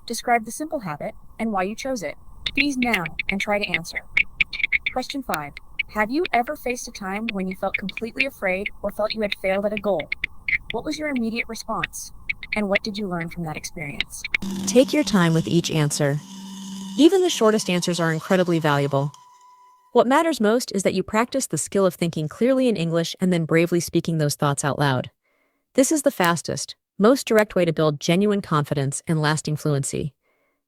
Describe the simple habit and why you chose it. Use now and try to answer. Question 5. Have you ever faced a time when you felt completely afraid or felt you had failed at a goal? What was your immediate response? And what did you learn from that experience? Take your time with each answer. Even the shortest answers are incredibly valuable. What matters most is that you practice the skill of thinking clearly in English and then bravely speaking those thoughts out loud. This is the fastest, most direct way to build genuine confidence and lasting fluency.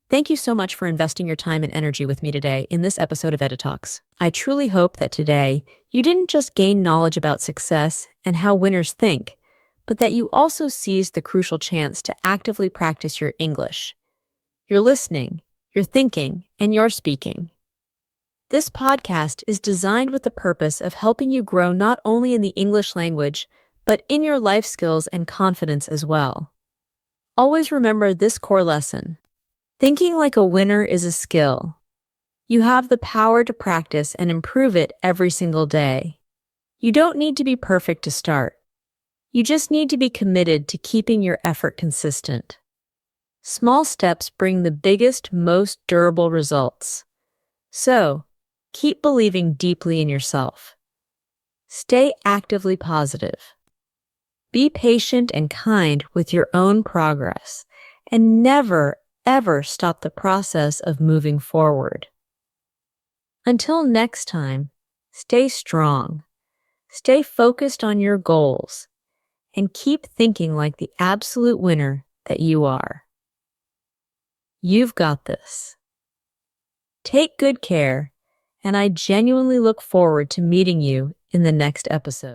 Thank you so much for investing your time and energy with me today in this episode of EduTalks. I truly hope that today you didn't just gain knowledge about success and how winners think, but that you also seized the crucial chance to actively practice your English. Your listening, your thinking, and your speaking. This podcast is designed with the purpose of helping you grow not only in the English language, but in your life skills and confidence as well. Always remember this core lesson. Thinking like a winner is a skill. You have the power to practice and improve it every single day. You don't need to be perfect to start. You just need to be committed to keeping your effort consistent. Small steps bring the biggest, most durable results. So, keep believing deeply in yourself. Stay actively positive. Be patient and kind with your own progress, and never, ever stop the process of moving forward. Until next time, stay strong, stay focused on your goals, and keep thinking like the absolute winner that you are. You've got this. Take good care, and I genuinely look forward to meeting you in the next episode.